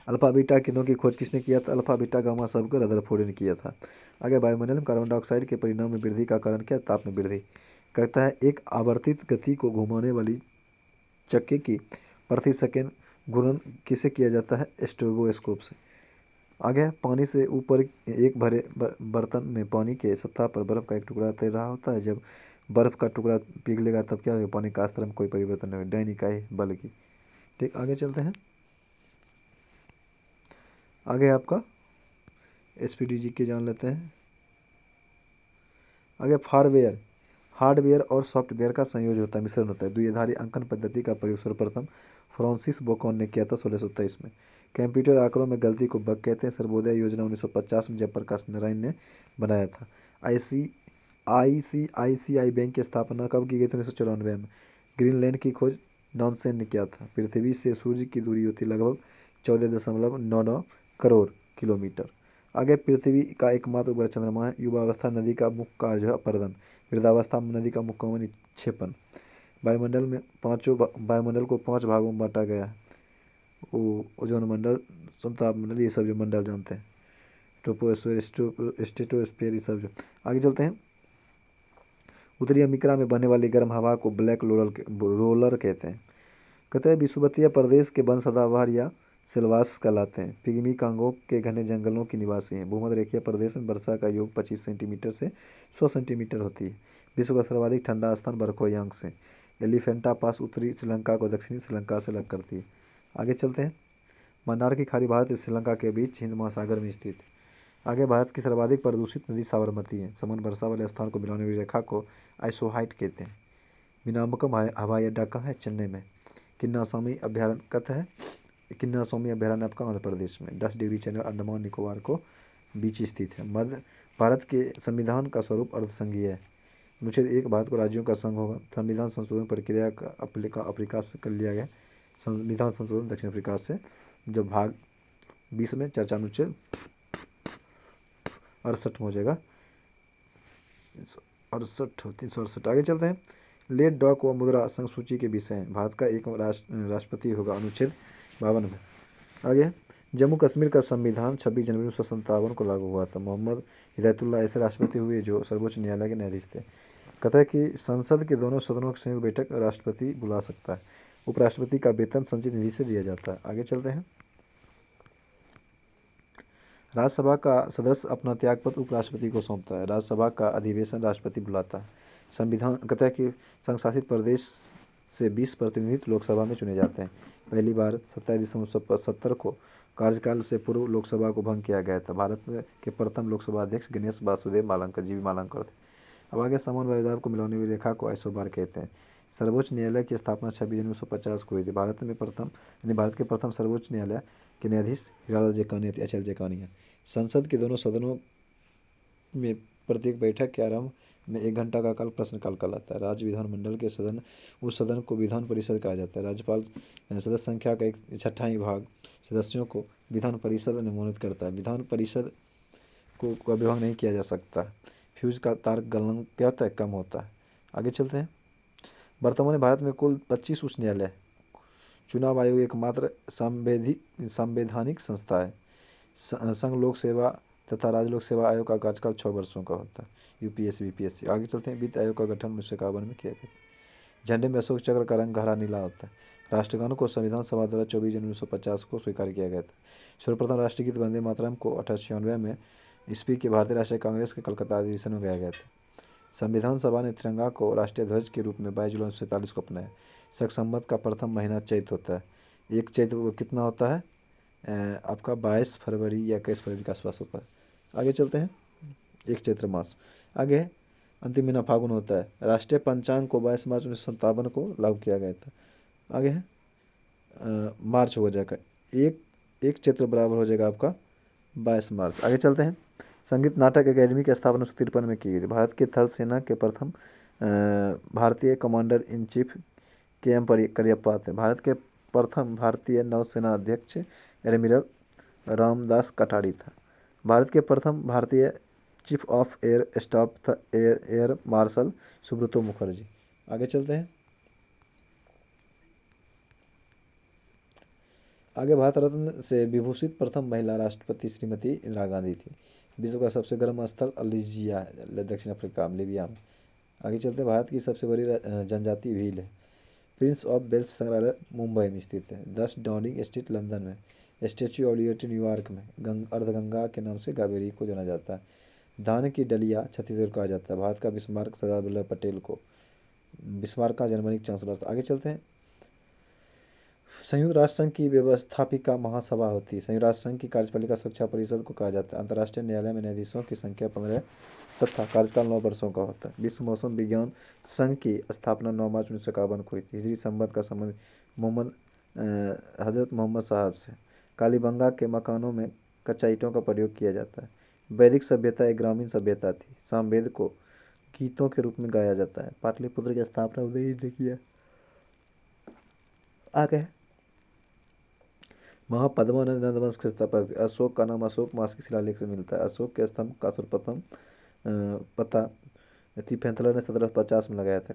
अल्फा बीटा किरणों की खोज किसने किया था? अल्फा बीटा गामा सबको रदरफोर्ड ने किया था। आगे वायुमंडल में कार्बन डाइऑक्साइड के परिणाम में वृद्धि का कारण क्या? ताप में वृद्धि। कहता है एक आवर्तित गति को घुमाने वाली चक्के की प्रति सेकेंड घूर्णन किसे किया जाता है? स्ट्रोबोस्कोप से। आगे पानी से ऊपर एक भरे बर्तन में पानी के सतह पर बर्फ का एक टुकड़ा तैर रहा होता है। जब बर्फ का टुकड़ा पिघलेगा तब क्या होगा? पानी का स्तर में कोई परिवर्तन नहीं होगा। दैनिक इकाई बल की। ठीक, आगे चलते हैं। आगे आपका एसपीडीजी के जान लेते हैं। आगे हार्डवेयर और सॉफ्टवेयर का संयोजन होता है, मिश्रण होता है। द्विआधारी अंकन पद्धति का प्रयोग सर्वप्रथम फ्रांसिस बेकन ने किया था 1623 में। कंप्यूटर आंकड़ों में गलती को बग कहते हैं। सर्वोदय योजना 1950 में जयप्रकाश नारायण ने बनाया था। आईसीआईसीआई बैंक की स्थापना कब की गई थी? 1994 में। ग्रीनलैंड की खोज नॉनसेन ने किया था। पृथ्वी से सूर्य की दूरी होती लगभग 14.99 करोड़ किलोमीटर। आगे पृथ्वी का एकमात्र उपग्रह चंद्रमा है। युवावस्था नदी का मुख्य कार्य है अपर्दन। वृद्धावस्था में नदी का मुख्य काम है निक्षेपण। वायुमंडल को 5 भागों में बांटा गया है। ओजोन मंडल, समताप मंडल, ये सब जो मंडल जानते हैं, ट्रोपोस्फीयर, स्ट्रेटोस्फीयर, ये सब जो। आगे चलते हैं। उत्तरी अमेरिका में बहने वाली गर्म हवा को ब्लैक रोलर कहते हैं। कहते हैं विषुवतीय प्रदेश के वन सदाबहार या सिल्वास कहलाते हैं। पिग्मी कांगो के घने जंगलों की निवासी हैं। भूमध्य रेखीय प्रदेश में वर्षा का योग 25 सेंटीमीटर से 100 सेंटीमीटर होती है। विश्व का सर्वाधिक ठंडा स्थान बरखोयांग से। एलिफेंटा पास उत्तरी श्रीलंका को दक्षिणी श्रीलंका से अलग करती है। आगे चलते हैं। मन्नार की खाड़ी भारत और श्रीलंका के बीच हिंद महासागर में स्थित है। आगे भारत की सर्वाधिक प्रदूषित नदी साबरमती है। समान वर्षा वाले स्थान को मिलाने वाली रेखा को आइसोहाइट कहते हैं। मीनामकम हवाई अड्डा कहाँ है? चेन्नई में। किन्नास्वामी अभ्यारण्य कहते हैं, किन्नास्वामी अभ्यारण्य आपका आंध्र प्रदेश में 10 डिग्री चैनल अंडमान निकोबार को बीच स्थित है। मध्य भारत के संविधान का स्वरूप अर्धसंघीय है। अनुच्छेद 1 भारत को राज्यों का संघ होगा। संविधान संशोधन प्रक्रिया का अफ्रीका से कर लिया गया। संविधान संशोधन दक्षिण अफ्रीका से। जो भाग 20 में चर्चा अनुच्छेद 68 में हो जाएगा, 368। आगे चलते हैं। लेट डॉक व मुद्रा संघ सूची के विषय हैं। भारत का एक राष्ट्रपति होगा, अनुच्छेद 52 में। आगे जम्मू कश्मीर का संविधान 26 जनवरी 1957 को लागू हुआ था। मोहम्मद हिदायतुल्लाह ऐसे राष्ट्रपति हुए जो सर्वोच्च न्यायालय के न्यायाधीश थे। कहता है कि संसद के दोनों सदनों की संयुक्त बैठक राष्ट्रपति बुला सकता है। उपराष्ट्रपति का वेतन संचित निधि से दिया जाता है। आगे चलते हैं। राज्यसभा का सदस्य अपना त्यागपत्र उपराष्ट्रपति को सौंपता है। राज्यसभा का अधिवेशन राष्ट्रपति बुलाता है। संविधान कहता है कि संघ शासित प्रदेश से 20 प्रतिनिधि लोकसभा में चुने जाते हैं। पहली बार 27 दिसंबर 1970 को कार्यकाल से पूर्व लोकसभा को भंग किया गया था। भारत के प्रथम लोकसभा अध्यक्ष गणेश वासुदेव मालंकर, जीवी मालंकर थे। अब आगे समान व्यवधान को मिलाने वाली रेखा को आइसोबार कहते हैं। सर्वोच्च न्यायालय की स्थापना 26 जनवरी 1950 को हुई थी। भारत के प्रथम सर्वोच्च न्यायालय के न्यायाधीश हीरालाल जेकानी थे, HL जेकानी है। संसद के दोनों सदनों में प्रत्येक बैठक के आरंभ में 1 घंटा का काल प्रश्नकाल कहलाता है। राज्य विधानमंडल के सदन उस सदन को विधान परिषद कहा जाता है। राज्यपाल सदस्य संख्या का 1/6 भाग सदस्यों को विधान परिषद अनुमोदित करता है। विधान परिषद को विभाग नहीं किया जा सकता। फ्यूज का तार गलन क्या होता है? कम होता है। आगे चलते हैं। वर्तमान में भारत में कुल 25 उच्च न्यायालय। चुनाव आयोग एकमात्र संवैधानिक संस्था है। संघ लोक सेवा तथा राज्य लोक सेवा आयोग का कार्यकाल 6 वर्षों का होता है। UPSC BPSC. आगे चलते हैं। वित्त आयोग का गठन 1951 में किया गया। झंडे में अशोक चक्र का रंग हरा नीला होता है। राष्ट्रगान को संविधान सभा द्वारा 24 जनवरी 1950 को स्वीकार किया गया था। सर्वप्रथम राष्ट्रगीत वंदे मातरम को 1896 में ईस्वी के भारतीय राष्ट्रीय कांग्रेस के कलकत्ता अधिवेशन में गाया गया था। संविधान सभा ने तिरंगा को राष्ट्रीय ध्वज के रूप में 22 जुलाई 1947 को अपनाया। शक संवत का प्रथम महीना चैत होता है। एक चैत कितना होता है? आपका 22 फरवरी या 21 फरवरी के आसपास होता है। आगे चलते हैं। एक चैत्र मास। आगे अंतिम महीना फागुन होता है। राष्ट्रीय पंचांग को 22 मार्च 1957 को लागू किया गया था। आगे है मार्च हो जाएगा। एक चैत्र बराबर हो जाएगा आपका 22 मार्च। आगे चलते हैं। संगीत नाटक अकेडमी की स्थापना 1953 में की गई थी। भारत के थल सेना के प्रथम भारतीय commander in chief KM Cariappa थे। भारत के प्रथम भारतीय नौसेना अध्यक्ष एडमिरल रामदास कटारी था। भारत के प्रथम भारतीय चीफ ऑफ एयर स्टाफ था एयर मार्शल सुब्रतो मुखर्जी। आगे चलते हैं। आगे भारत रत्न से विभूषित प्रथम महिला राष्ट्रपति श्रीमती इंदिरा गांधी थी। विश्व का सबसे गर्म स्थल अल्जीरिया है, दक्षिण अफ्रीका लिबिया में। आगे चलते हैं। भारत की सबसे बड़ी जनजाति भील है। प्रिंस ऑफ वेल्स संग्रहालय मुंबई में स्थित है। 10 डाउनिंग स्ट्रीट लंदन में। स्टैच्यू ऑफ लिबर्टी न्यूयॉर्क में। अर्धगंगा के नाम से कावेरी को जाना जाता है। धान की डलिया छत्तीसगढ़ कहा जाता है। भारत का बिस्मार्क सरदार वल्लभ पटेल को बिस्मार्क का जर्मनी चांसलर था। आगे चलते हैं। संयुक्त राष्ट्र संघ की व्यवस्थापिका महासभा होती है। संयुक्त राष्ट्र संघ की कार्यपालिका सुरक्षा परिषद को कहा जाता है। अंतर्राष्ट्रीय न्यायालय में न्यायाधीशों की संख्या 15 तथा कार्यकाल 9 वर्षों का होता है। विश्व मौसम विज्ञान संघ की स्थापना 9 मार्च 1951 को हुई थी। हिजरी संबत का संबंध हजरत मोहम्मद साहब से। कालीबंगा के मकानों में कच्चा ईंटों का प्रयोग किया जाता है। वैदिक सभ्यता एक ग्रामीण सभ्यता थी। सामवेद को गीतों के रूप में गाया जाता है। पाटलिपुत्र की स्थापना उदयन ने किया। आगे महापद्मा ने नंदवंश के स्थापक। अशोक का नाम अशोक मास की शिलालेख से मिलता है। अशोक के स्तंभ का सर्वप्रथम पता तिफेंतलर ने 1750 में लगाया था।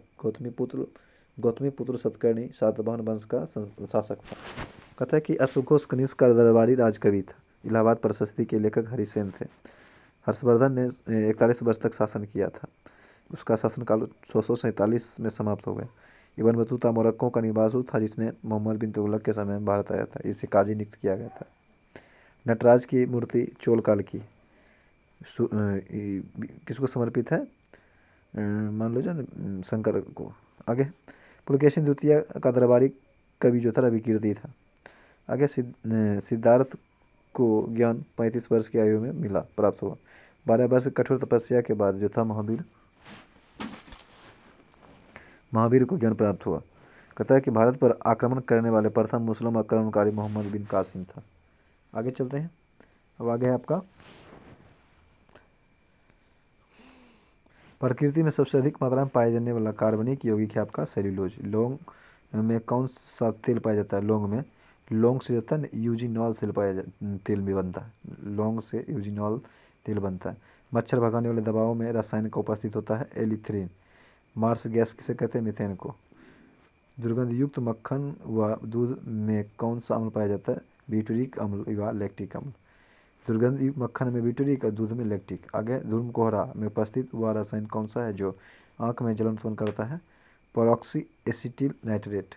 गौतमी पुत्र सतकर्णी सातवाहन वंश का शासक था। कहता है कि अशोकोस कनिष्क का दरबारी राजकवि था। इलाहाबाद प्रशस्ति के लेखक हरिसेन थे। हर्षवर्धन ने 41 वर्ष तक शासन किया था। उसका शासनकाल 647 में समाप्त हो गया। इब्न बतूता मोरक्को का निवासी था जिसने मोहम्मद बिन तुगलक के समय में भारत आया था। इसे काजी नियुक्त किया गया था। नटराज की मूर्ति चोल काल की किसको समर्पित है? मान लो जो शंकर को। आगे पुलकेशिन द्वितीय का दरबारी कवि जो था रविकीर्ति था। आगे सिद्धार्थ को ज्ञान 35 वर्ष की आयु में मिला प्राप्त हुआ। 12 वर्ष कठोर तपस्या के बाद जो था महावीर को ज्ञान प्राप्त हुआ। कहता है कि भारत पर आक्रमण करने वाले प्रथम मुस्लिम आक्रमणकारी मोहम्मद बिन कासिम था। आगे चलते हैं। अब आगे है आपका प्रकृति में सबसे अधिक मात्रा में पाए जाने वाला कार्बनिक यौगिक है आपका सेल्यूलोज। लौंग में कौन सा तेल पाया जाता है? लौंग में लौंग से होता है यूजिनॉल तेल भी बनता है। लौंग से यूजिनॉल तेल बनता है। मच्छर भगाने वाले दवाओं में रसायन का उपस्थित होता है एलिथ्रीन। मार्स गैस किसे कहते हैं? मीथेन को। दुर्गंध युक्त मक्खन व दूध में कौन सा अम्ल पाया जाता है? ब्यूटेरिक अम्ल व लैक्टिक अम्ल। दुर्गंध युक्त मक्खन में ब्यूटेरिक और दूध में लैक्टिक। आगे धूम कोहरा में उपस्थित वह रसायन कौन सा है जो आंख में जलन उत्पन्न करता है? परऑक्सी एसिटिल नाइट्रेट।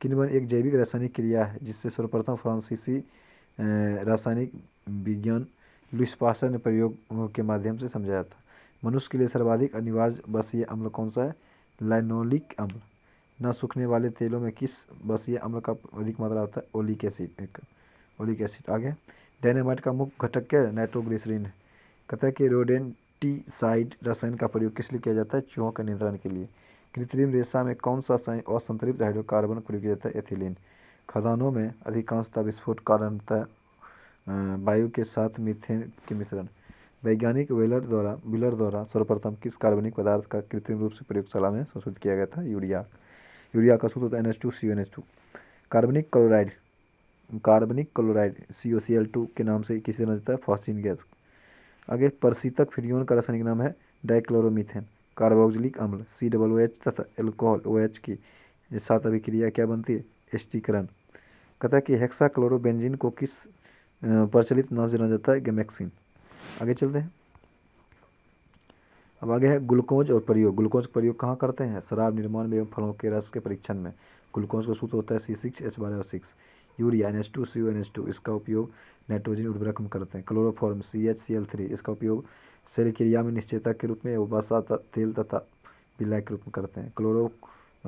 किण्वन एक जैविक रासायनिक क्रिया है जिससे सर्वप्रथम फ्रांसीसी रासायनिक विज्ञान लुईस पास्चर ने प्रयोग के माध्यम से समझाया था। मनुष्य के लिए सर्वाधिक अनिवार्य बसीय अम्ल कौन सा है? लाइनोलिक अम्ल। न सूखने वाले तेलों में किस बसीय अम्ल का अधिक मात्रा होता है? Oleic acid. आगे डायनामाइट का मुख्य घटक क्या है? नाइट्रोग्लिसरीन है। कहता है कि रोडेंटिसाइड रसायन का प्रयोग किस लिए किया जाता है? चूहों के नियंत्रण के लिए। कृत्रिम रेशा में कौन सा असंतृप्त हाइड्रोकार्बन प्रयोग किया जाता है? एथिलीन। खदानों में अधिकांशतः विस्फोट कारणतः वायु के साथ मीथेन के मिश्रण। वैज्ञानिक व्हीलर द्वारा सर्वप्रथम किस कार्बनिक पदार्थ का कृत्रिम रूप से प्रयोगशाला में संशोधित किया गया था? यूरिया का सूत्र होता है NH2CONH2। कार्बनिक क्लोराइड COCl2 के नाम से किसे जाना जाता है? Phosphine gas. आगे परशीतक फ्रियोन का रासायनिक नाम है डाइक्लोरोमीथेन। कार्बोक्सिलिक अम्ल COOH तथा एल्कोहल OH की साथ अभिक्रिया क्या बनती है? एस्टीकरण। कहता है कि हेक्साक्लोरोबेंजीन को किस प्रचलित नाम से जाना जाता है? गैमेक्सिन। आगे चलते हैं। अब आगे है ग्लूकोज और प्रयोग। ग्लूकोज का प्रयोग कहाँ करते हैं? शराब निर्माण में एवं फलों के रस के परीक्षण में। ग्लूकोज का सूत्र होता है C6H12O6। यूरिया NH2CONH2 इसका उपयोग नाइट्रोजन उर्वरक में करते हैं। क्लोरोफॉर्म CHCl3 इसका उपयोग सेल क्रिया में निश्चयता के रूप में वसा तेल तथा विलायक के रूप में करते हैं।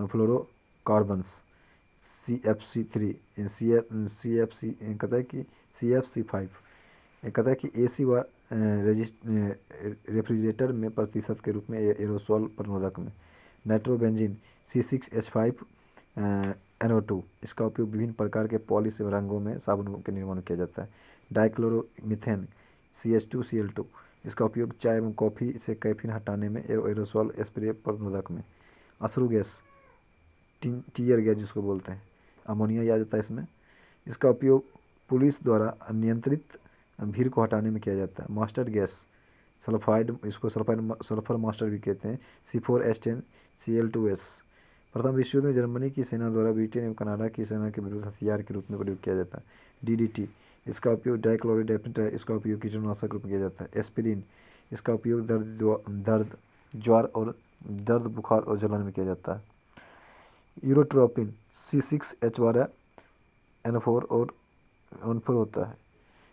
फ्लोरोकार्बन्स CFC3 CFC कहता है कि CFC5 कहता है कि AC व रेफ्रिजरेटर में प्रतिशत के रूप में एरोसोल प्रनोदक में। नाइट्रोबेंजीन C6H5NO2 इसका उपयोग विभिन्न प्रकार के पॉलिश एवं रंगों में साबुनों के निर्माण में किया जाता है। डाइक्लोरोमीथेन CH2Cl2 इसका उपयोग चाय एवं कॉफ़ी से कैफीन हटाने में एरोसोल स्प्रे प्रनोदक में। अश्रु गैस टीयर गैस जिसको बोलते हैं, अमोनिया याद आता है इसमें। इसका उपयोग पुलिस द्वारा नियंत्रित भीड़ को हटाने में किया जाता है। मास्टर्ड गैस सल्फाइड इसको सल्फर मास्टर भी कहते हैं C4H10Cl2S। प्रथम विश्व युद्ध में जर्मनी की सेना द्वारा ब्रिटेन एवं कनाडा की सेना के विरुद्ध हथियार के रूप में प्रयोग किया जाता है। DDT इसका उपयोग डाइक्लोरोडेफिनेट इसका उपयोग कीटनाशक रूप में किया जाता है। एस्पिरिन इसका उपयोग दर्द ज्वार और दर्द बुखार और जलन में किया जाता है। यूरोट्रोपिन C6H12N4 और N4 होता है,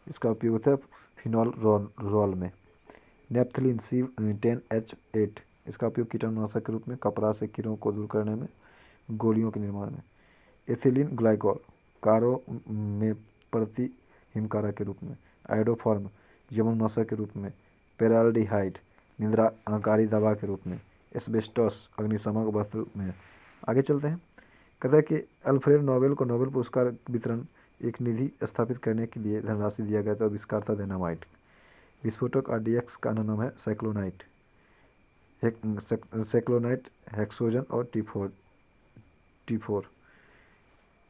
इसका उपयोग होता है फिनॉल रोल में। नेप्थलीन C10H8 इसका उपयोग कीटनाशक के रूप में कपड़ा से कीड़ों को दूर करने में, गोलियों के निर्माण में। एथिलीन ग्लाइकॉल कारो में प्रति हिमकारा के रूप में, आयोडोफॉर्म यमुनाशय के रूप में, पेराल्डिहाइड निद्राकारी दवा के रूप में, एस्बेस्टोस अग्निशामक वस्त्र में। आगे चलते हैं। कहता है कि अल्फ्रेड नोबेल को नोबेल पुरस्कार वितरण एक निधि स्थापित करने के लिए धनराशि दिया गया था। आविष्कार था डायनामाइट। विस्फोटक RDX का अन्य नाम है साइक्लोनाइट, साइक्लोनाइट, हेक्सोजन और T4।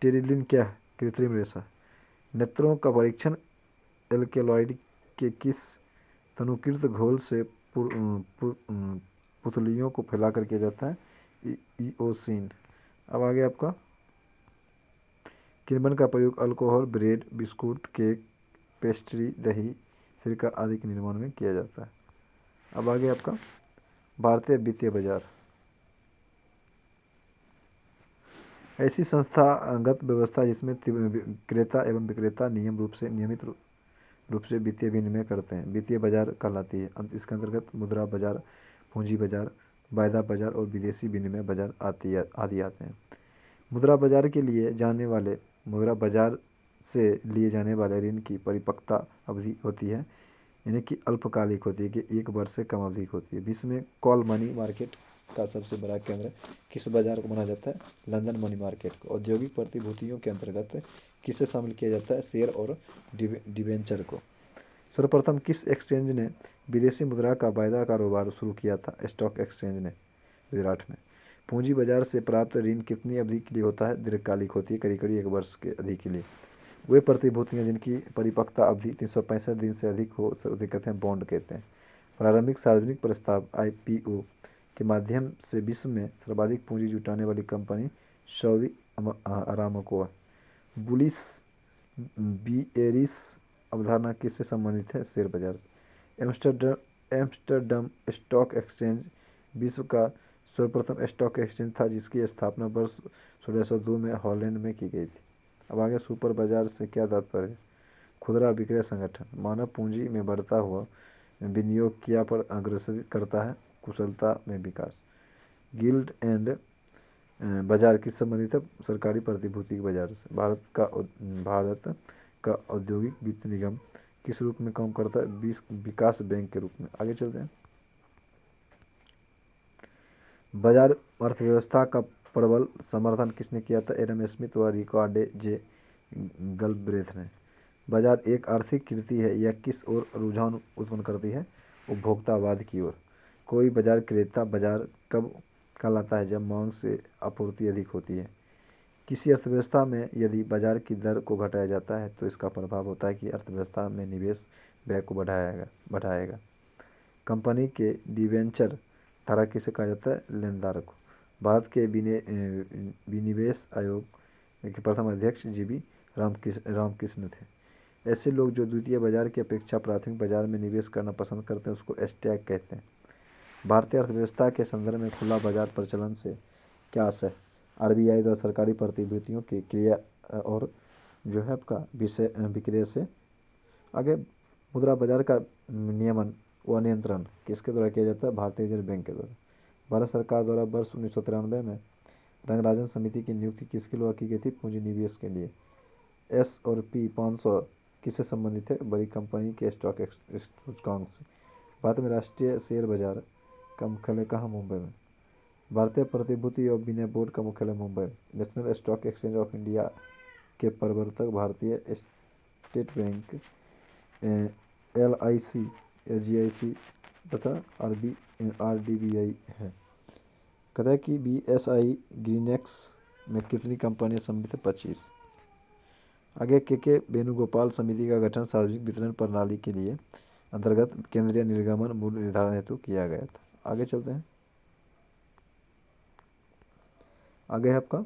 टेरिलिन क्या है? कृत्रिम रेशा। नेत्रों का परीक्षण एल्केलॉइड के किस तनुकृत घोल से पुतलियों को फैलाकर किया जाता है? ईओसिन। अब आगे आपका किण्वन का प्रयोग alcohol, bread, biscuit, cake, pastry, दही, सिरका आदि के निर्माण में किया जाता है। अब आगे आपका भारतीय वित्तीय बाजार। ऐसी संस्थागत व्यवस्था जिसमें क्रेता एवं विक्रेता नियमित रूप से वित्तीय विनिमय करते हैं, वित्तीय बाजार कहलाती है। इसके अंतर्गत मुद्रा बाजार, पूंजी बाजार, वायदा बाजार और विदेशी विनिमय बाजार आदि आते हैं। मुद्रा बाजार से लिए जाने वाले ऋण की परिपक्वता अवधि होती है, यानी कि अल्पकालिक होती है, कि 1 वर्ष से कम अवधि होती है। विश्व में कॉल मनी मार्केट का सबसे बड़ा केंद्र किस बाजार को माना जाता है? लंदन मनी मार्केट को। औद्योगिक प्रतिभूतियों के अंतर्गत किसे शामिल किया जाता है? शेयर और डिबेंचर को। सर्वप्रथम किस एक्सचेंज ने विदेशी मुद्रा का वायदा कारोबार शुरू किया था? स्टॉक एक्सचेंज ने, गुजरात में। पूंजी बाजार से प्राप्त ऋण कितनी अवधि के लिए होता है? दीर्घकालिक होती है, करीब करीब 1 वर्ष के अवधि के लिए। वे प्रतिभूतियां जिनकी परिपक्वता अवधि 365 दिन से अधिक हो उसे कहते हैं बॉन्ड कहते हैं। प्रारंभिक सार्वजनिक प्रस्ताव IPO के माध्यम से विश्व में सर्वाधिक पूंजी जुटाने वाली कंपनी सऊदी अरामको है। बुलिश बियरिश अवधारणा किससे संबंधित है? शेयर बाजार से। एम्स्टर्डम स्टॉक एक्सचेंज विश्व का सर्वप्रथम स्टॉक एक्सचेंज था जिसकी स्थापना वर्ष 1602 में हॉलैंड में की गई थी। अब आगे सुपर बाजार से क्या तात्पर्य है? खुदरा विक्रय संगठन मानव पूंजी में बढ़ता हुआ विनियोग किया पर अग्रसर करता है, कुशलता में विकास। गिल्ड एंड बाजार किस संबंधित है? सरकारी प्रतिभूति बाजार से। भारत का औद्योगिक वित्त निगम किस रूप में काम करता है? विकास बैंक के रूप में। आगे चलते हैं। बाजार अर्थव्यवस्था का प्रबल समर्थन किसने किया था? एडम स्मिथ व रिकार्डो जे गलब्रेथ ने। बाजार एक आर्थिक कृति है, यह किस ओर रुझान उत्पन्न करती है? उपभोक्तावाद की ओर। कोई बाजार क्रेता बाजार कब कहलाता है? जब मांग से आपूर्ति अधिक होती है। किसी अर्थव्यवस्था में यदि बाजार की दर को घटाया जाता है तो इसका प्रभाव होता है कि अर्थव्यवस्था में निवेश व्यय को बढ़ाएगा। कंपनी के डिबेंचर धारक किसे कहा जाता है? लेनदार को। भारत के विनिवेश आयोग के प्रथम अध्यक्ष GV रामकृष्ण थे। ऐसे लोग जो द्वितीय बाजार की अपेक्षा प्राथमिक बाजार में निवेश करना पसंद करते हैं उसको स्टॉक कहते हैं। भारतीय अर्थव्यवस्था के संदर्भ में खुला बाजार प्रचलन से क्या आशय? RBI द्वारा सरकारी प्रतिभूतियों की क्रिया और जो है आपका विक्रय से। आगे मुद्रा बाजार का नियमन व नियंत्रण किसके द्वारा किया जाता है? भारतीय रिजर्व बैंक के द्वारा। भारत सरकार द्वारा वर्ष 1993 में रंगराजन समिति की नियुक्ति किसके द्वारा की गई थी? पूंजी निवेश के लिए। S&P 500 किससे संबंधित है? बड़ी कंपनी के स्टॉक सूचकांक से। भारत में राष्ट्रीय शेयर बाजार का मुख्यालय कहाँ? मुंबई में। भारतीय प्रतिभूति और विनिमय बोर्ड का मुख्यालय मुंबई में। National stock exchange of India के प्रवर्तक भारतीय स्टेट बैंक, LIC, GIC तथा RDBI है। कहता है कि BSI ग्रीनेक्स में कितनी कंपनियां सम्मिलित है? 25। आगे के वेणुगोपाल समिति का गठन सार्वजनिक वितरण प्रणाली के लिए अंतर्गत केंद्रीय निर्गमन मूल्य निर्धारण हेतु किया गया था। आगे चलते हैं। आगे है आपका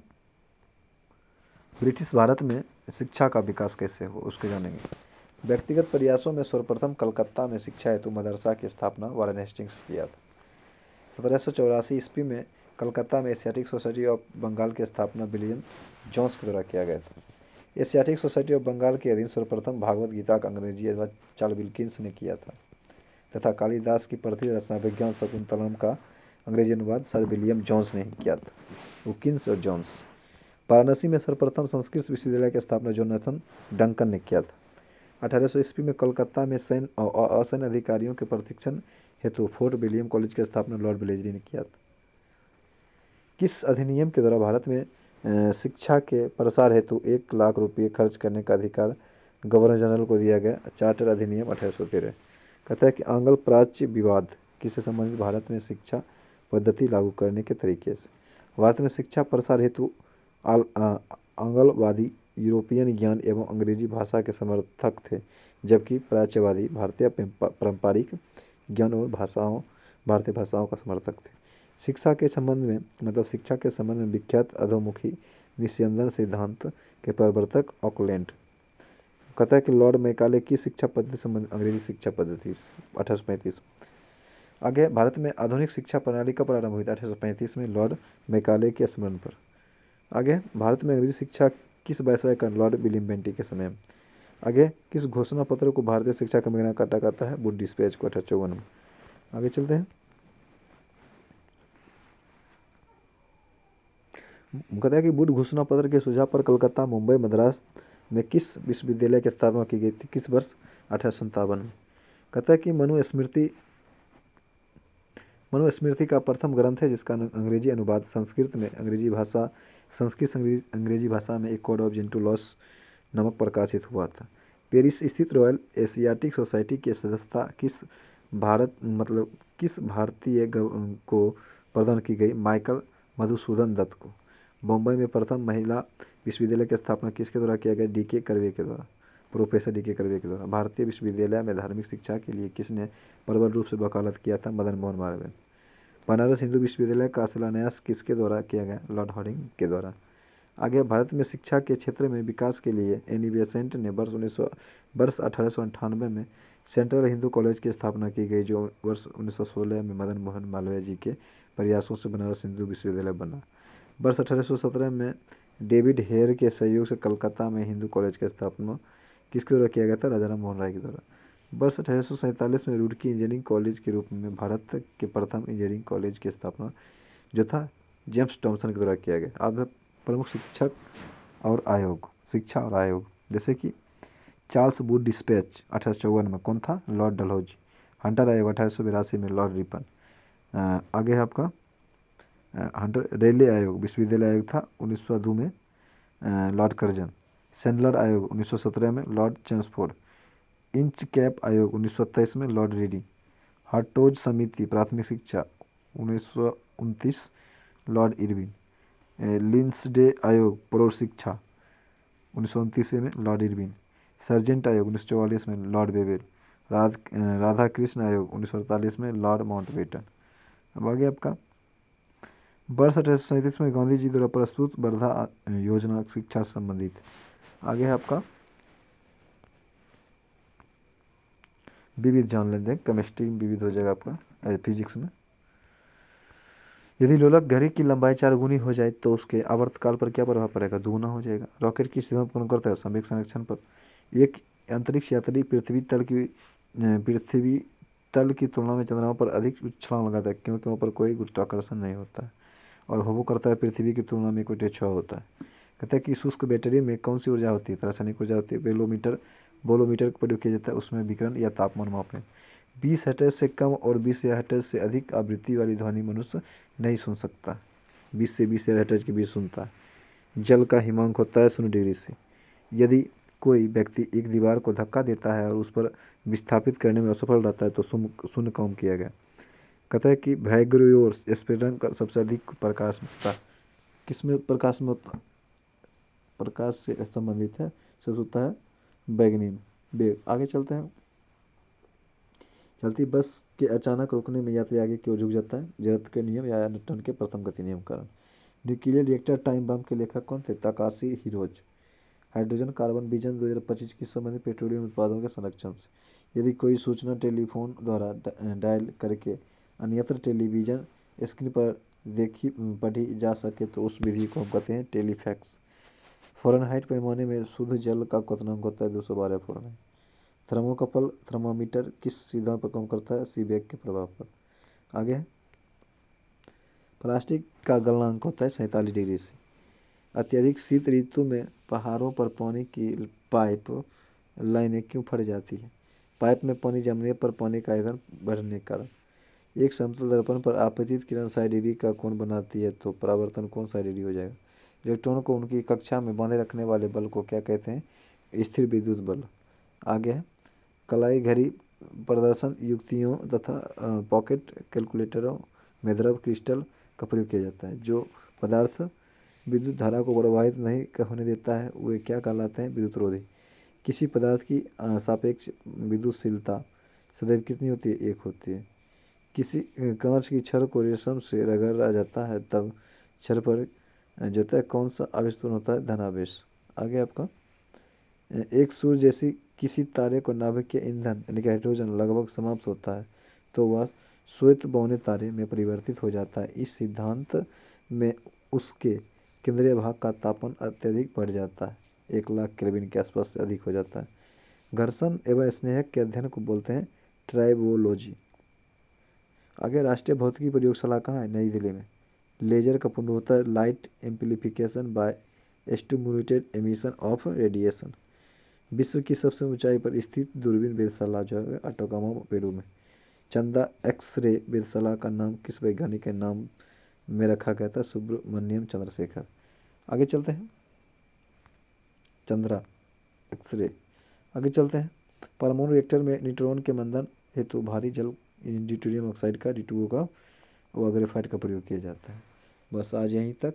ब्रिटिश भारत में शिक्षा का विकास कैसे हो उसके जानेंगे। व्यक्तिगत प्रयासों में सर्वप्रथम कलकत्ता में शिक्षा हेतु मदरसा की स्थापना वारेन हेस्टिंग्स किया था। 1784 ईस्वी में कलकत्ता में एशियाटिक सोसाइटी ऑफ बंगाल की स्थापना विलियम जोन्स के द्वारा किया गया था। एशियाटिक सोसाइटी ऑफ बंगाल के अधीन सर्वप्रथम भागवत गीता का अंग्रेजी अनुवाद चार्ल्स विल्किंस ने किया था तथा कालिदास की प्रथम रचना विज्ञान शकुंतलम का अंग्रेजी अनुवाद सर विलियम जोन्स ने किया था। विल्किंस और जोन्स। वाराणसी में सर्वप्रथम संस्कृत विश्वविद्यालय की स्थापना जोनाथन डंकन ने किया था। 1800 ईस्वी में कोलकाता में सैन्य और असैन्य अधिकारियों के प्रशिक्षण हेतु फोर्ट विलियम कॉलेज की स्थापना लॉर्ड वेलेस्ली ने किया था। किस अधिनियम के द्वारा भारत में शिक्षा के प्रसार हेतु 1 लाख रुपये खर्च करने का अधिकार गवर्नर जनरल को दिया गया? चार्टर अधिनियम 1813। कहता है कि आंग्ल प्राच्य विवाद किससे संबंधित? भारत में शिक्षा पद्धति लागू करने के तरीके से। भारत में शिक्षा प्रसार हेतु आंग्लवादी यूरोपियन ज्ञान एवं अंग्रेजी भाषा के समर्थक थे, जबकि प्राच्यवादी भारतीय पारंपरिक ज्ञान और भारतीय भाषाओं का समर्थक थे। शिक्षा के संबंध में विख्यात अधोमुखी निस्यंदन सिद्धांत के प्रवर्तक ऑकलैंड। कहता है कि लॉर्ड मैकाले की शिक्षा पद्धति संबंधित अंग्रेजी शिक्षा पद्धति 1835। आगे भारत में आधुनिक शिक्षा प्रणाली का प्रारंभ हुई था 1835 में लॉर्ड मैकाले के स्मरण पर। आगे भारत में अंग्रेजी शिक्षा किस वायसराय का? लॉर्ड विलियम बेंटिक के समय में। आगे किस घोषणा पत्र को भारतीय शिक्षा का मैग्ना कार्टा कहता है? वुड डिस्पैच को 1854 में। आगे चलते हैं। कहता है कि वुड घोषणा पत्र के सुझाव पर कलकत्ता, मुंबई, मद्रास में किस विश्वविद्यालय की स्थापना की गई थी? किस वर्ष? 1857 में। कहता है कि मनुस्मृति का प्रथम ग्रंथ है जिसका अंग्रेजी अनुवाद संस्कृत अंग्रेजी भाषा में एक कोड ऑफ जेंटू लॉस नमक प्रकाशित हुआ था। पेरिस स्थित रॉयल एशियाटिक सोसाइटी की सदस्यता किस भारतीय को प्रदान की गई? माइकल मधुसूदन दत्त को। बम्बई में प्रथम महिला विश्वविद्यालय की स्थापना किसके द्वारा किया गया? डीके कर्वे के द्वारा, प्रोफेसर डीके कर्वे के द्वारा। भारतीय विश्वविद्यालय में धार्मिक शिक्षा के लिए किसने प्रबल रूप से वकालत किया था? मदन मोहन मालवीय। बनारस हिंदू विश्वविद्यालय का शिलान्यास किसके द्वारा किया गया? लॉर्ड हार्डिंग के द्वारा। आगे भारत में शिक्षा के क्षेत्र में विकास के लिए एनी बेसेंट ने वर्ष 1898 में सेंट्रल हिंदू कॉलेज की स्थापना की गई, जो वर्ष 1916 में मदन मोहन मालवीय जी के प्रयासों से बनारस हिंदू विश्वविद्यालय बना। वर्ष 1817 में डेविड हेयर के सहयोग से कलकत्ता में हिंदू कॉलेज की स्थापना किसके द्वारा किया गया था? राजा राम मोहन राय के द्वारा। वर्ष 1847 में रुड़की इंजीनियरिंग कॉलेज के रूप में भारत के प्रथम इंजीनियरिंग कॉलेज की स्थापना जो था जेम्स टॉमसन के द्वारा किया गया। अब प्रमुख शिक्षा और आयोग जैसे कि चार्ल्स वुड डिस्पैच 1854 में कौन था? लॉर्ड डलहौजी। हंटर आयोग 1882 में लॉर्ड रिपन। आगे है आपका हंटर रेलवे आयोग विश्वविद्यालय आयोग था 1902 में लॉर्ड कर्जन। सैंडलर आयोग 1917 में लॉर्ड चेम्सफोर्ड। इंच कैप आयोग 1923 में लॉर्ड रीडिंग। हर्टोज समिति प्राथमिक शिक्षा 1929 लॉर्ड इरविन। लिंसडे आयोग प्रौढ़ शिक्षा 1929 में लॉर्ड इरविन। सर्जेंट आयोग 1944 में लॉर्ड बेवेल। राधाकृष्ण आयोग 1948 में लॉर्ड माउंटबेटन। अब आगे आपका वर्ष 1837 में गांधी जी द्वारा प्रस्तुत वर्धा योजना शिक्षा से संबंधित। आगे है आपका विविध जान लेते हैं। केमिस्ट्री में विविध हो जाएगा आपका। फिजिक्स में यदि लोलक घड़ी की लंबाई 4 गुनी हो जाए तो उसके आवर्तकाल पर क्या प्रभाव पड़ेगा? दुगुना हो जाएगा। रॉकेट की सीधा उत्पन्न करता है संवेग संरक्षण पर। एक अंतरिक्ष यात्री पृथ्वी तल की तुलना में चंद्रमा पर अधिक छलांग लगाता है क्योंकि वहाँ पर कोई गुरुत्वाकर्षण नहीं होता है और वो करता है पृथ्वी की तुलना में कोई टेढ़ा होता है। कहता है कि शुष्क बैटरी में कौन सी ऊर्जा होती है? रासायनिक ऊर्जा होती है। बोलोमीटर का प्रयोग किया जाता है, उसमें विकिरण या तापमान मापने। 20 हर्ट्ज से कम और 20 हर्ट्ज से अधिक आवृत्ति वाली ध्वनि मनुष्य नहीं सुन सकता। 20 से 20 हर्ट्ज के बीच सुनता है। जल का हिमांक होता है 0 डिग्री से। यदि कोई व्यक्ति एक दीवार को धक्का देता है और उस पर विस्थापित करने में असफल रहता है तो शून्य कम किया गया। कहता है कि भैग्रोयोर स्पेक्ट्रम का सबसे अधिक प्रकाश होता किसमें? प्रकाश से संबंधित है, सब होता है बैगनी वेव। आगे चलते हैं। चलती बस के अचानक रुकने में यात्री आगे की ओर झुक जाता है, जरत के नियम या न्यूटन के प्रथम गति नियम कारण। न्यूक्लियर रिएक्टर टाइम बम के लेखक कौन थे? Takashi heroes. Hydrogen carbon vision 2025 की संबंधित पेट्रोलियम उत्पादों के संरक्षण से। यदि कोई सूचना टेलीफोन द्वारा डायल करके अन्यत्र टेलीविजन स्क्रीन पर पढ़ी जा सके तो उस विधि को हम कहते हैं टेलीफैक्स। फ़ारेनहाइट पैमाने में शुद्ध जल का क्वथनांक होता है 212 फ़ारेनहाइट। थर्मोमीटर किस सिद्धांत पर काम करता है? सीबेक के प्रभाव पर। आगे प्लास्टिक का गलनांक होता है 47 डिग्री से। अत्यधिक शीत ऋतु में पहाड़ों पर पानी की पाइप लाइनें क्यों फट जाती है? पाइप में पानी जमने पर पानी का ईंधन बढ़ने के कारण। एक समतल दर्पण पर आपतित किरण साइड का कोण बनाती है, तो परावर्तन कोण साइड हो जाएगा। इलेक्ट्रॉन को उनकी कक्षा में बांधे रखने वाले बल को क्या कहते हैं? स्थिर विद्युत बल। आगे है कलाई घड़ी प्रदर्शन युक्तियों तथा पॉकेट कैलकुलेटरों में द्रव क्रिस्टल का प्रयोग किया जाता है। जो पदार्थ विद्युत धारा को प्रवाहित नहीं होने देता है वे क्या कहलाते हैं? विद्युतरोधी। किसी पदार्थ की सापेक्ष विद्युतशीलता सदैव कितनी होती है? 1 होती है। किसी कांच की छड़ को रेशम से रगड़ा जाता है तब छड़ पर जो है कौन सा आवेश उत्पन्न होता है? धनावेश। आगे आपका एक सूर्य जैसी किसी तारे को नाभिक के ईंधन यानी कि हाइड्रोजन लगभग समाप्त होता है तो वह श्वेत बौने तारे में परिवर्तित हो जाता है। इस सिद्धांत में उसके केंद्रीय भाग का तापमान अत्यधिक बढ़ जाता है, 1,00,000 केल्विन के आसपास से अधिक हो जाता है। घर्षण एवं स्नेहक के अध्ययन को बोलते हैं ट्राइबोलॉजी। आगे राष्ट्रीय भौतिकी प्रयोगशाला कहाँ है? नई दिल्ली में। लेजर का पूर्णोत्तर light amplification by stimulated emission of radiation. विश्व की सबसे ऊंचाई पर स्थित दूरबीन वेधशाला जो है अटोकामा पेरू में। चंदा एक्स-रे वेधशाला का नाम किस वैज्ञानिक के नाम में रखा गया था? सुब्रमण्यम चंद्रशेखर। आगे चलते हैं चंद्रा एक्स-रे। आगे चलते हैं परमाणु रिएक्टर में न्यूट्रॉन के मंदन हेतु भारी जल ड्यूटेरियम ऑक्साइड का D2O का व ग्रेफाइट का प्रयोग किया जाता है। बस आज यहीं तक।